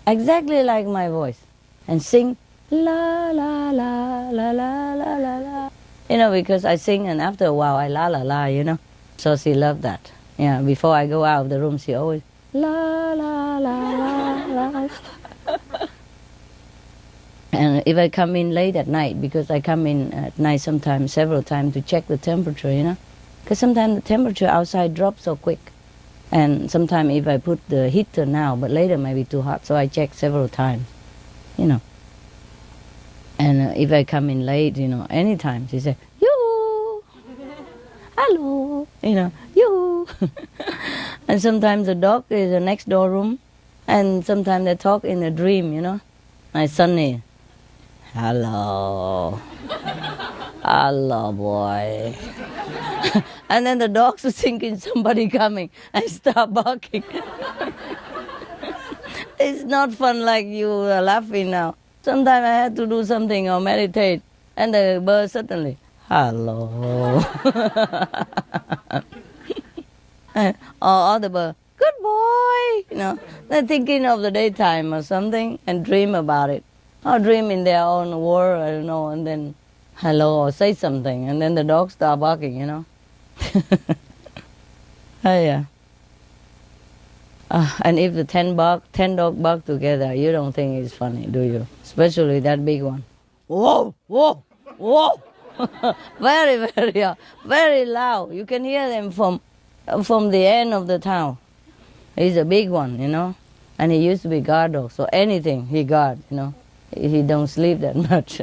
Exactly like my voice. And sing la la la la la la la la. You know, because I sing and after a while I la la la, you know. So she loved that. Yeah, before I go out of the room, she always la la la la la. And if I come in late at night, because I come in at night sometimes, several times to check the temperature, you know. Because sometimes the temperature outside drops so quick. And sometimes if I put the heater now, but later might be too hot, so I check several times, you know. And if I come in late, you know, anytime, she say, you, hello, you know, you. And sometimes the dog is the next door room, and sometimes they talk in a dream, you know. My Sunny, hello, hello, boy. And then the dogs are thinking somebody coming and start barking. It's not fun like you are laughing now. Sometimes I had to do something or meditate, and the bird suddenly, hello. or all the birds, good boy, you know. They're thinking of the daytime or something and dream about it. Or dream in their own world, I don't know, and then hello or say something, and then the dogs start barking, you know. Oh, yeah. And if the 10 dog bark together, you don't think it's funny, do you? Especially that big one. Whoa, whoa, whoa! Very, very, very loud. You can hear them from the end of the town. He's a big one, you know. And he used to be guard dog, so anything he guard, you know. He don't sleep that much.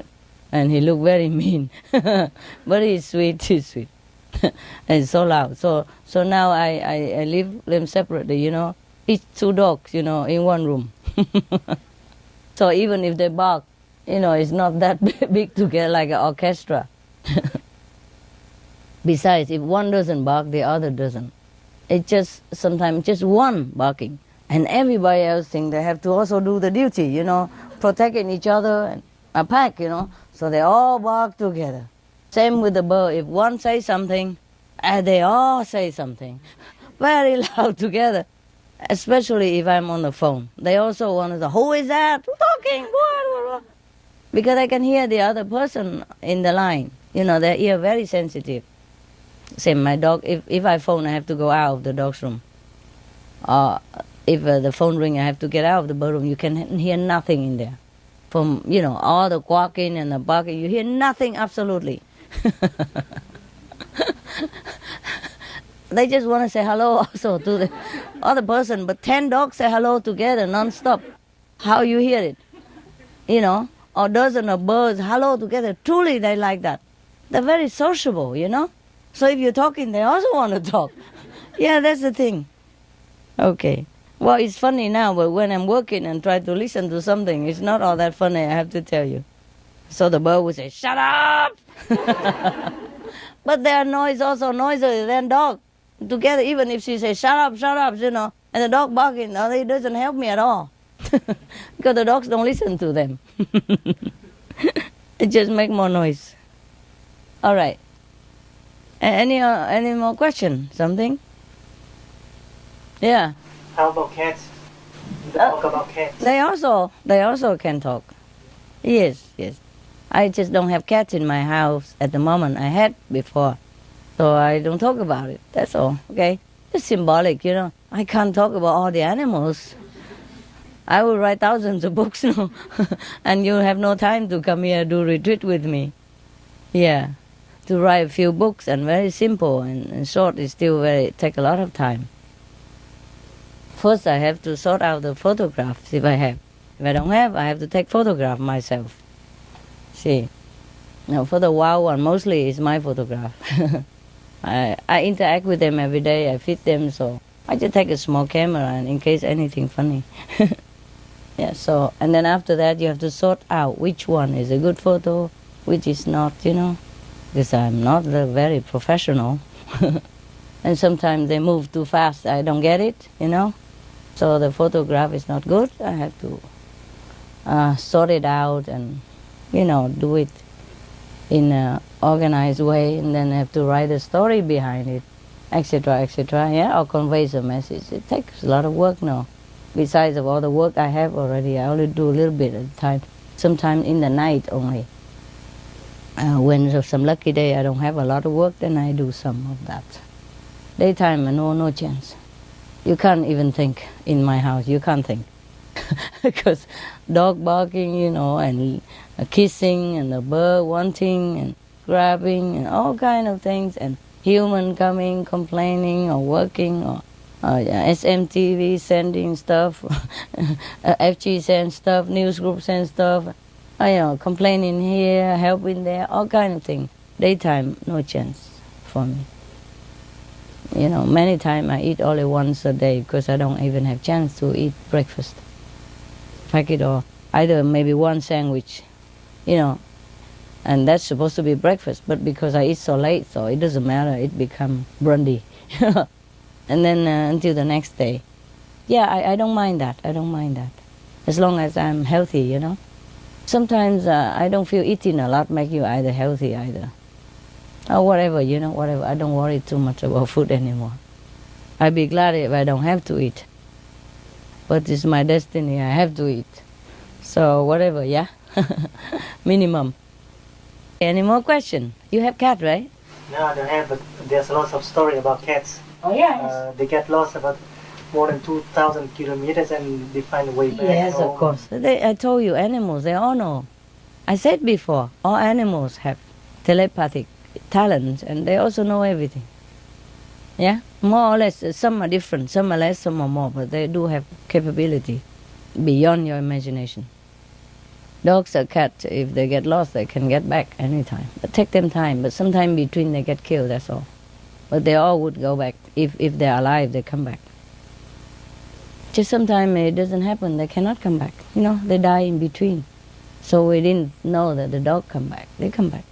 And he look very mean. But he's sweet, he's sweet. And so loud. So now I leave them separately, you know. Each 2 dogs, you know, in one room. So even if they bark, you know, it's not that big to get like an orchestra. Besides, if one doesn't bark, the other doesn't. It's just sometimes just one barking. And everybody else think they have to also do the duty, you know, protecting each other and a pack, you know. So they all bark together. Same with the bird. If one says something, they all say something. Very loud together. Especially if I'm on the phone. They also want to say, who is that? Who's talking? Blah, blah, blah. Because I can hear the other person in the line. You know, their ear very sensitive. Same, my dog, if I phone, I have to go out of the dog's room. If the phone rings, I have to get out of the bird room. You can hear nothing in there. From, you know, all the quacking and the barking, you hear nothing absolutely. They just want to say hello also to the other person, but 10 dogs say hello together non-stop. How you hear it? You know, or dozen of birds hello together. Truly they like that. They're very sociable, you know. So if you're talking, they also want to talk. Yeah, that's the thing. Okay. Well, it's funny now, but when I'm working and try to listen to something, it's not all that funny, I have to tell you. So the bird would say, shut up! But their noise also noisier than dog. Together, even if she says, shut up, you know, and the dog barking, it doesn't help me at all. Because the dogs don't listen to them. It just make more noise. All right. Any more question? Something? Yeah. How about cats? Talk about cats. They also can talk. Yes. I just don't have cats in my house at the moment. I had before. So I don't talk about it. That's all. Okay? It's symbolic, you know. I can't talk about all the animals. I will write thousands of books, you know. And you'll have no time to come here do retreat with me. Yeah. To write a few books and very simple and short is still take a lot of time. First I have to sort out the photographs if I have. If I don't have, I have to take photograph myself. See. Now for the wild one, mostly it's my photograph. I interact with them every day, I feed them, so I just take a small camera and in case anything funny. Yeah, so, and then after that you have to sort out which one is a good photo, which is not, you know, because I'm not very professional. And sometimes they move too fast, I don't get it, you know. So the photograph is not good, I have to sort it out and, you know, do it in an organized way, and then I have to write a story behind it, etc., yeah, or convey a message. It takes a lot of work now. Besides of all the work I have already, I only do a little bit at a time, sometimes in the night only. When there's some lucky day I don't have a lot of work, then I do some of that. Daytime, no chance. You can't even think in my house, you can't think. Because dog barking, you know, and kissing, and the bird wanting, and grabbing, and all kind of things, and human coming, complaining, or working, or SMTV sending stuff, FG send stuff, news group send stuff, you know, complaining here, helping there, all kind of things. Daytime, no chance for me. You know, many times I eat only once a day because I don't even have chance to eat breakfast. Pack it all. Either maybe one sandwich, you know, and that's supposed to be breakfast, but because I eat so late, so it doesn't matter, it becomes brandy. And then until the next day. Yeah, I don't mind that, as long as I'm healthy, you know. Sometimes I don't feel eating a lot make you either healthy either. Or whatever, you know, whatever. I don't worry too much about food anymore. I'd be glad if I don't have to eat. But it's my destiny, I have to eat. So whatever, yeah? Minimum. Any more questions? You have cat, right? No, I don't have, but there's lots of story about cats. Oh, yes. They get lost about more than 2,000 kilometers and they find a way back Yes, home. of course. I told you, animals, they all know. I said before, all animals have telepathic talents and they also know everything. Yeah? More or less, some are different, some are less, some are more, but they do have capability beyond your imagination. Dogs or cats, if they get lost, they can get back anytime. But take them time, but sometime between they get killed, that's all. But they all would go back. If they're alive, they come back. Just sometimes it doesn't happen, they cannot come back. You know, they die in between. So we didn't know that the dog come back. They come back.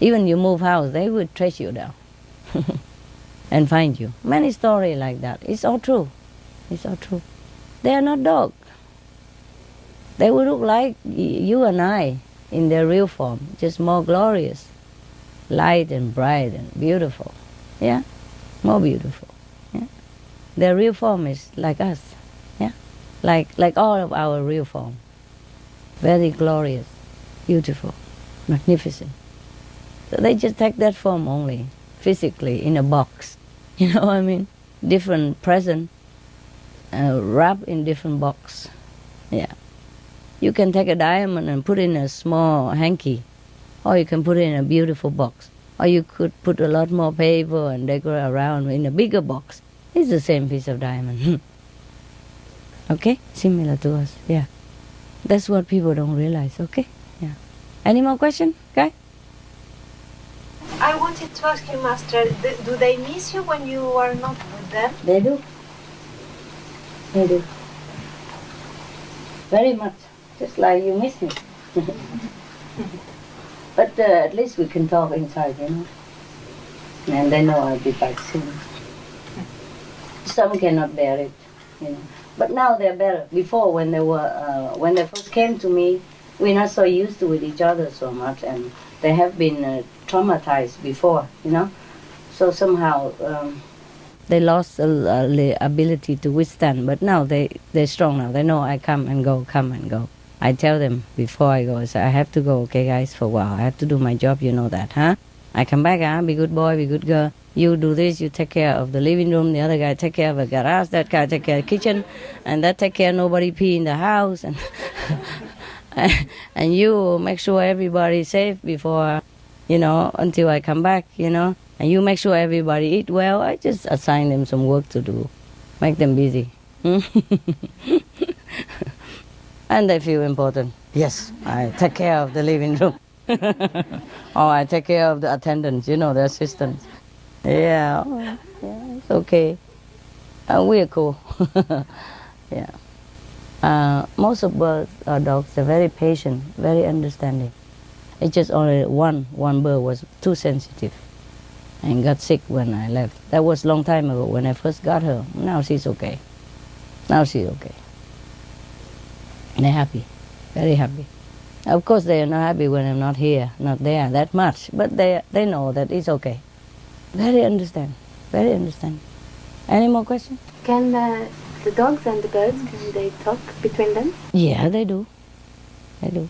Even you move house, they would trace you down and find you. Many stories like that. It's all true. It's all true. They are not dogs. They will look like you and I in their real form, just more glorious, light and bright and beautiful. Yeah, more beautiful. Yeah, their real form is like us. Yeah, like all of our real form. Very glorious, beautiful, magnificent. So they just take that form only, physically in a box. You know what I mean? Different present, wrapped in different box. Yeah. You can take a diamond and put it in a small hanky, or you can put it in a beautiful box, or you could put a lot more paper and decorate around in a bigger box. It's the same piece of diamond. Okay? Similar to us, yeah. That's what people don't realize, okay? Yeah. Any more questions, guy? I wanted to ask you, Master, do they miss you when you are not with them? They do. They do. Very much. Just like you miss me. But at least we can talk inside, you know. And they know I'll be back soon. Some cannot bear it, you know. But now they're better. Before, when they first came to me, we're not so used to with each other so much, and they have been traumatized before, you know. So somehow they lost the ability to withstand. But now they're strong now. They know I come and go. I tell them before I go, I say, I have to go, okay, guys, for a while. I have to do my job, you know that, huh? I come back, be good boy, be good girl. You do this, you take care of the living room, the other guy take care of the garage, that guy take care of the kitchen, and that take care of nobody pee in the house. And and you make sure everybody's safe before, you know, until I come back, you know. And you make sure everybody eat well. I just assign them some work to do, make them busy. And they feel important. Yes, I take care of the living room. Or I take care of the attendants, you know, the assistants. Yeah, it's okay. We're cool. Yeah. Most of birds or dogs are very patient, very understanding. It's just only one bird was too sensitive and got sick when I left. That was a long time ago when I first got her. Now she's okay. They're happy, very happy. Of course they are not happy when I'm not here, not there that much, but they know that it's okay. Very understand. Any more questions? Can the dogs and the birds, can they talk between them? Yeah, they do. They do.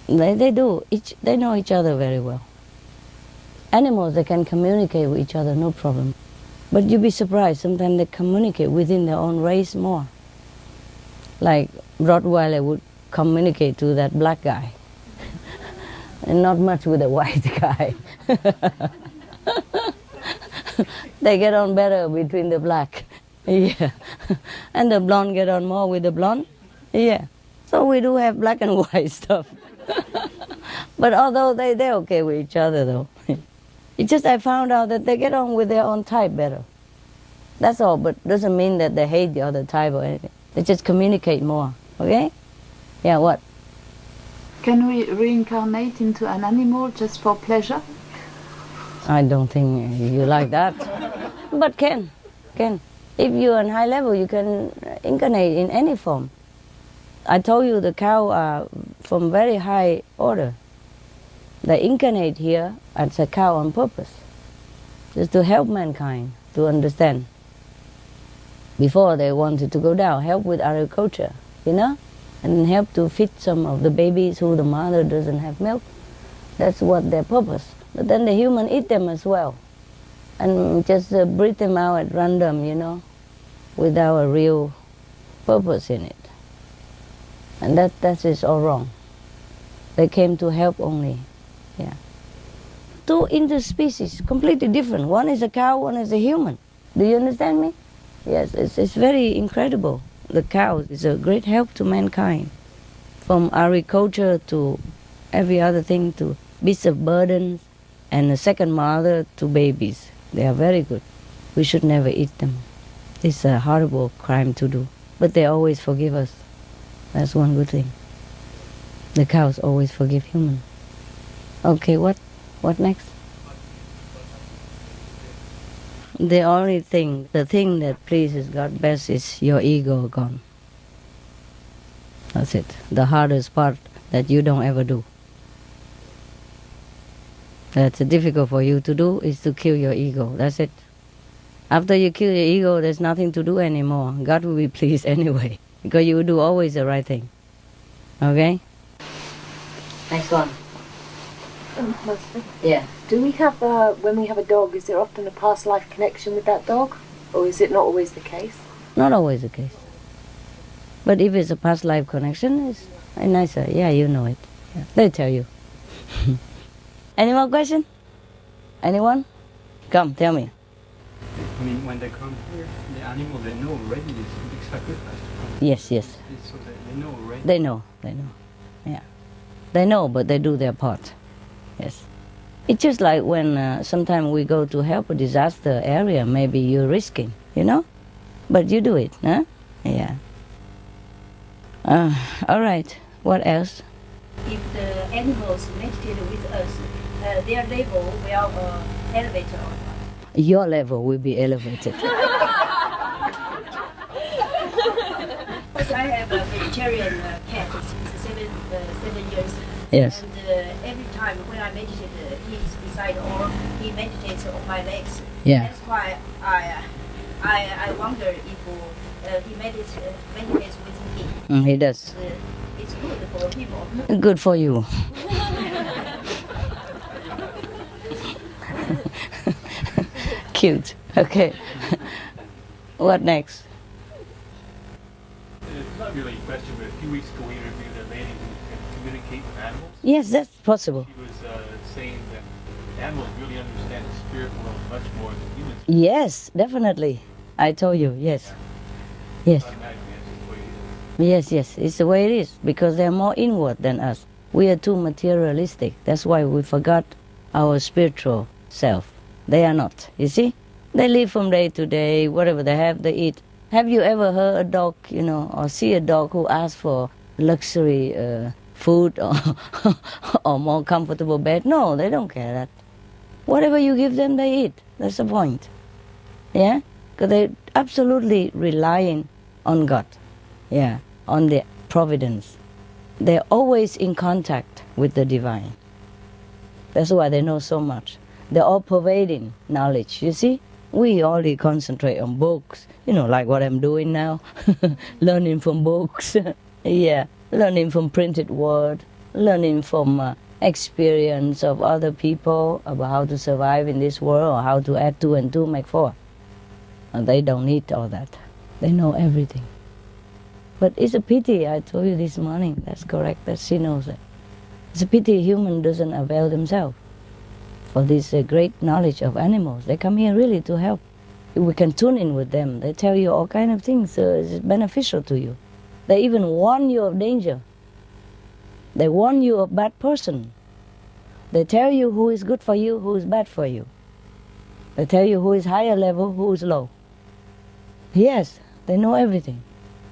They do. They know each other very well. Animals, they can communicate with each other, no problem. But you'd be surprised, sometimes they communicate within their own race more. Like Rottweiler would communicate to that black guy. And not much with the white guy. They get on better between the black. Yeah. And the blonde get on more with the blonde. Yeah. So we do have black and white stuff. But although they're okay with each other though. It's just I found out that they get on with their own type better. That's all, but doesn't mean that they hate the other type or anything. They just communicate more, okay? Yeah, what? Can we reincarnate into an animal just for pleasure? I don't think you like that. But can. If you're on high level, you can incarnate in any form. I told you the cow are from very high order. They incarnate here as a cow on purpose, just to help mankind. to understand. Before they wanted to go down, help with agriculture, you know, and help to feed some of the babies who the mother doesn't have milk. That's what their purpose. But then the human eat them as well, and just breed them out at random, you know, without a real purpose in it. And that is all wrong. They came to help only, yeah. Two interspecies, completely different. One is a cow, one is a human. Do you understand me? Yes, it's very incredible. The cow is a great help to mankind. From agriculture to every other thing, to beasts of burdens, and a second mother to babies. They are very good. We should never eat them. It's a horrible crime to do. But they always forgive us. That's one good thing. The cows always forgive humans. Okay, what next? The only thing, the thing that pleases God best is your ego gone. That's it. The hardest part that you don't ever do. That's difficult for you to do is to kill your ego. That's it. After you kill your ego, there's nothing to do anymore. God will be pleased anyway, because you will do always the right thing. Okay? Next one. Mostly. Yeah. Do we have, when we have a dog, is there often a past life connection with that dog? Or is it not always the case? Not always the case. But if it's a past life connection, it's nicer. Yeah, you know it. Yeah. They tell you. Any more question? Anyone? Come, tell me. I mean, when they come here, the animal, they know already this big sacrifice. Yes. So they know already. They know. Yeah. They know, but they do their part. Yes. It's just like when sometimes we go to help a disaster area, maybe you're risking, you know? But you do it, huh? Yeah. All right. What else? If the animals meditate with us, their level will elevate or not? Your level will be elevated. Because I have a vegetarian cat since 7 years. Yes. And every time when I meditate, he is beside or he meditates on my legs. Yeah. That's why I wonder if he meditates with me. He does. It's good for people. Good for you. Cute. Okay. What next? It's not really a question, but a few weeks ago we interviewed a lady who can communicate with animals. Yes, that's possible. She was saying that animals really understand the spirit world much more than humans. Yes, definitely. I told you, yes. Yes. Yes, it's the way it is, because they're more inward than us. We are too materialistic. That's why we forgot our spiritual self. They are not, you see? They live from day to day, whatever they have, they eat. Have you ever heard a dog, you know, or see a dog who asks for luxury food or more comfortable bed? No, they don't care that. Whatever you give them, they eat. That's the point. Yeah? Because they're absolutely relying on God. Yeah, on the providence. They're always in contact with the divine. That's why they know so much. They're all pervading knowledge, you see? We only concentrate on books, you know, like what I'm doing now. Learning from books, yeah. Learning from printed word, learning from experience of other people about how to survive in this world or how to add 2 and 2 make 4. And they don't need all that. They know everything. But it's a pity, I told you this morning, that's correct, that she knows it. It's a pity human doesn't avail themselves for this great knowledge of animals. They come here really to help. We can tune in with them. They tell you all kind of things, so it's beneficial to you. They even warn you of danger. They warn you of bad person. They tell you who is good for you, who is bad for you. They tell you who is higher level, who is low. Yes, they know everything.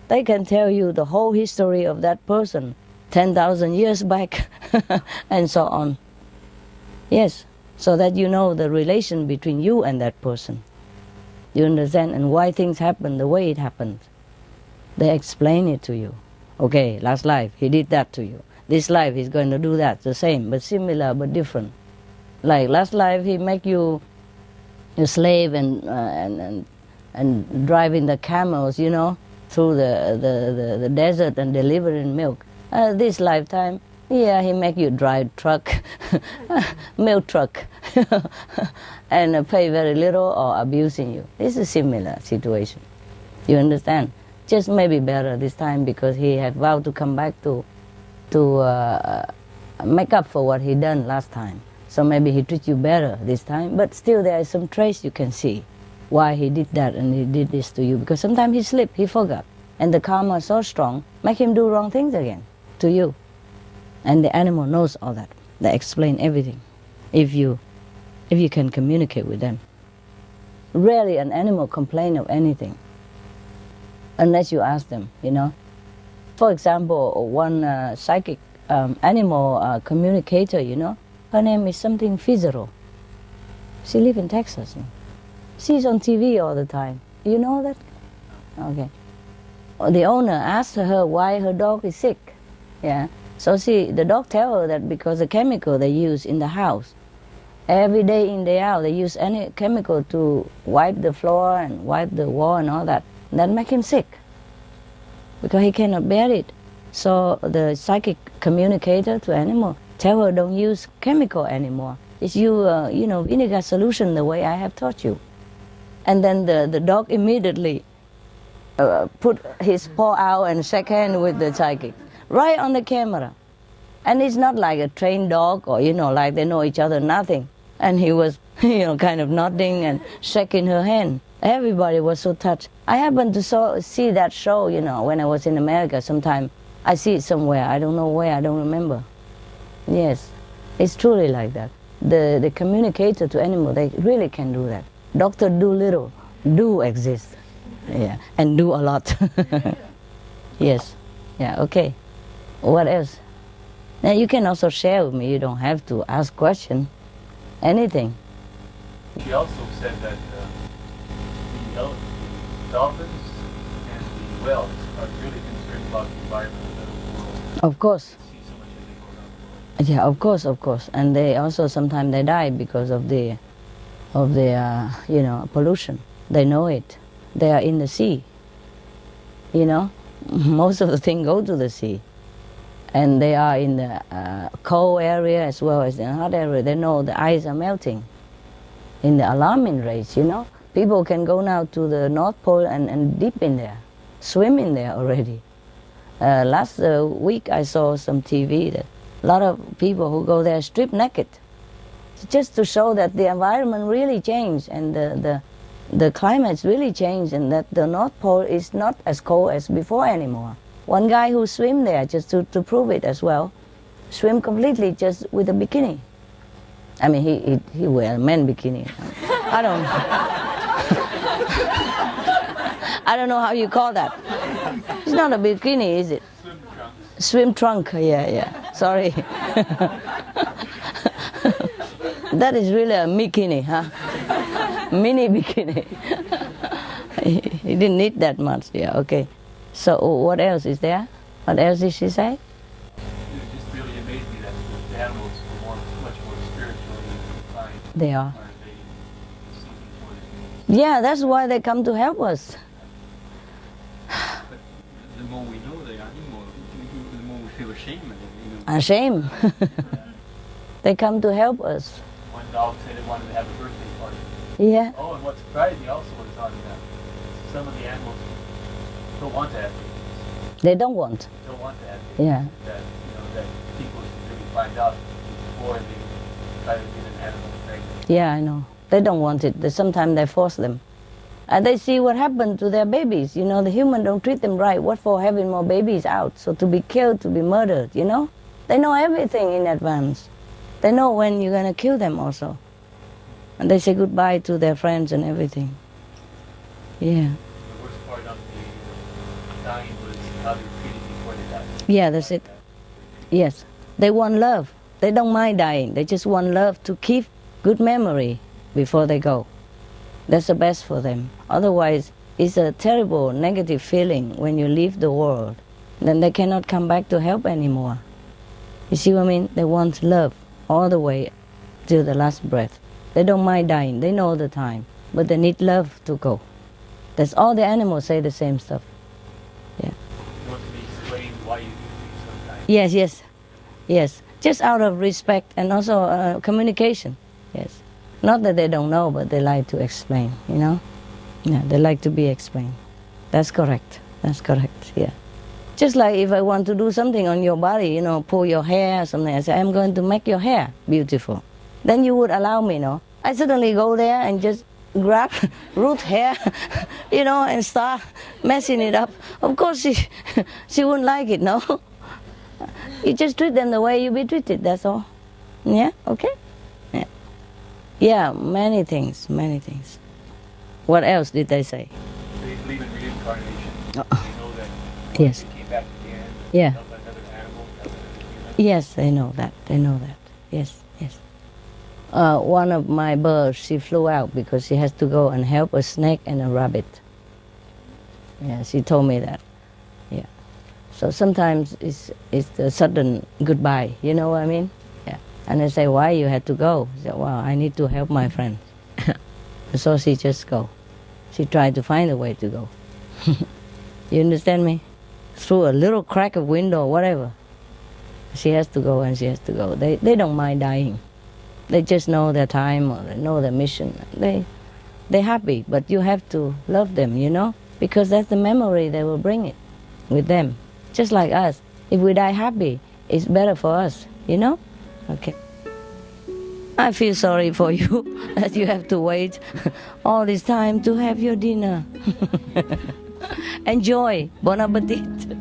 They can tell you the whole history of that person, 10,000 years back, and so on. Yes, so that you know the relation between you and that person. You understand? And why things happen the way it happened. They explain it to you. Okay, last life, he did that to you. This life, he's going to do that, the same, but similar, but different. Like last life, he make you slave and driving the camels, you know, through the desert and delivering milk. This lifetime, yeah, he make you drive truck, milk truck, and pay very little or abusing you. It's a similar situation. You understand? Just maybe better this time because he had vowed to come back to make up for what he done last time. So maybe he treats you better this time, but still there is some trace you can see why he did that and he did this to you. Because sometimes he slipped, he forgot. And the karma is so strong, make him do wrong things again to you. And the animal knows all that. They explain everything if you can communicate with them. Rarely an animal complain of anything unless you ask them, you know. For example, one psychic animal communicator, you know, her name is something Fizero. She lives in Texas. She's on TV all the time. You know that? Okay. The owner asked her why her dog is sick. Yeah. So the dog tell her that because the chemical they use in the house, every day in, day out, they use any chemical to wipe the floor and wipe the wall and all that. That make him sick because he cannot bear it. So the psychic communicator to animal tell her don't use chemical anymore. It's vinegar solution the way I have taught you. And then the dog immediately put his paw out and shake hand with the psychic right on the camera. And it's not like a trained dog or, like they know each other, nothing. And he was, kind of nodding and shaking her hand. Everybody was so touched. I happened to see that show, when I was in America sometime. I see it somewhere. I don't know where. I don't remember. Yes, it's truly like that. The communicator to animal, they really can do that. Dr. Dolittle do exist. Yeah, and do a lot. Yes. Yeah, okay. What else? Now you can also share with me. You don't have to ask question. Anything. She also said that the dolphins and the whales are really concerned about the environment of the world. Of course. See so much as they go around the world. Yeah, of course. And they also sometimes they die because of the pollution. They know it. They are in the sea. Most of the things go to the sea. And they are in the cold area as well as in the hot area. They know the ice are melting in the alarming rates, People can go now to the North Pole and dip in there, swim in there already. Last week I saw some TV that a lot of people who go there strip naked, just to show that the environment really changed and the climate's really changed and that the North Pole is not as cold as before anymore. One guy who swim there just to prove it as well, swim completely just with a bikini. I mean, he wear a man bikini. I don't know how you call that. It's not a bikini, is it? Swim trunk. Yeah. Sorry. That is really a bikini, huh? Mini bikini. He didn't need that much. Yeah, okay. So what else is there? What else did she say? It just really amazed me that the animals were much more spiritually inclined. They are. They see things more than humans. Yeah, that's why they come to help us. But the more we know the animal, the more we feel ashamed of it. Ashamed. They come to help us. One dog said it wanted to have a birthday party. Yeah. Oh, and what surprised me also was on some of the animals don't want to have babies. They don't want. Don't want to have babies. Yeah. That people should really find out before they try to get an animal pregnant. Yeah, I know. They don't want it. Sometimes they force them. And they see what happened to their babies. The human don't treat them right. What for having more babies out? So to be killed, to be murdered, They know everything in advance. They know when you're going to kill them also. And they say goodbye to their friends and everything. Yeah. The worst part of the dying was how they were treated before they died. Yeah, that's it. Yes. They want love. They don't mind dying. They just want love to keep good memory before they go. That's the best for them. Otherwise, it's a terrible negative feeling when you leave the world. Then they cannot come back to help anymore. You see what I mean? They want love all the way till the last breath. They don't mind dying. They know the time. But they need love to go. That's all the animals say the same stuff. Yeah. You want to be explained why you do things sometimes. Yes, yes, yes. Just out of respect and also communication. Yes. Not that they don't know, but they like to explain, you know? Yeah, they like to be explained. That's correct. That's correct, yeah. Just like if I want to do something on your body, you know, pull your hair or something, I say, I'm going to make your hair beautiful. Then you would allow me, no? I suddenly go there and just grab root hair, you know, and start messing it up. Of course, she wouldn't like it, no? You just treat them the way you be treated, that's all. Yeah, okay? Yeah, yeah, many things, many things. What else did they say? They believe in reincarnation. Oh. They know that Yes. they came back at the end. Yeah. Another animal, another human. Yes, they know that. They know that. Yes, yes. One of my birds, she flew out because she has to go and help a snake and a rabbit. Yeah, she told me that. Yeah. So sometimes it's a sudden goodbye. You know what I mean? Yeah. And I say, why you had to go? She said, well, I need to help my friend. So she just go. She tried to find a way to go. You understand me? Through a little crack of window or whatever. She has to go and she has to go. They don't mind dying. They just know their time or they know their mission. They're happy, but you have to love them, you know? Because that's the memory they will bring it with them. Just like us. If we die happy, it's better for us, you know? Okay. I feel sorry for you that you have to wait all this time to have your dinner. Enjoy. Bon appetit.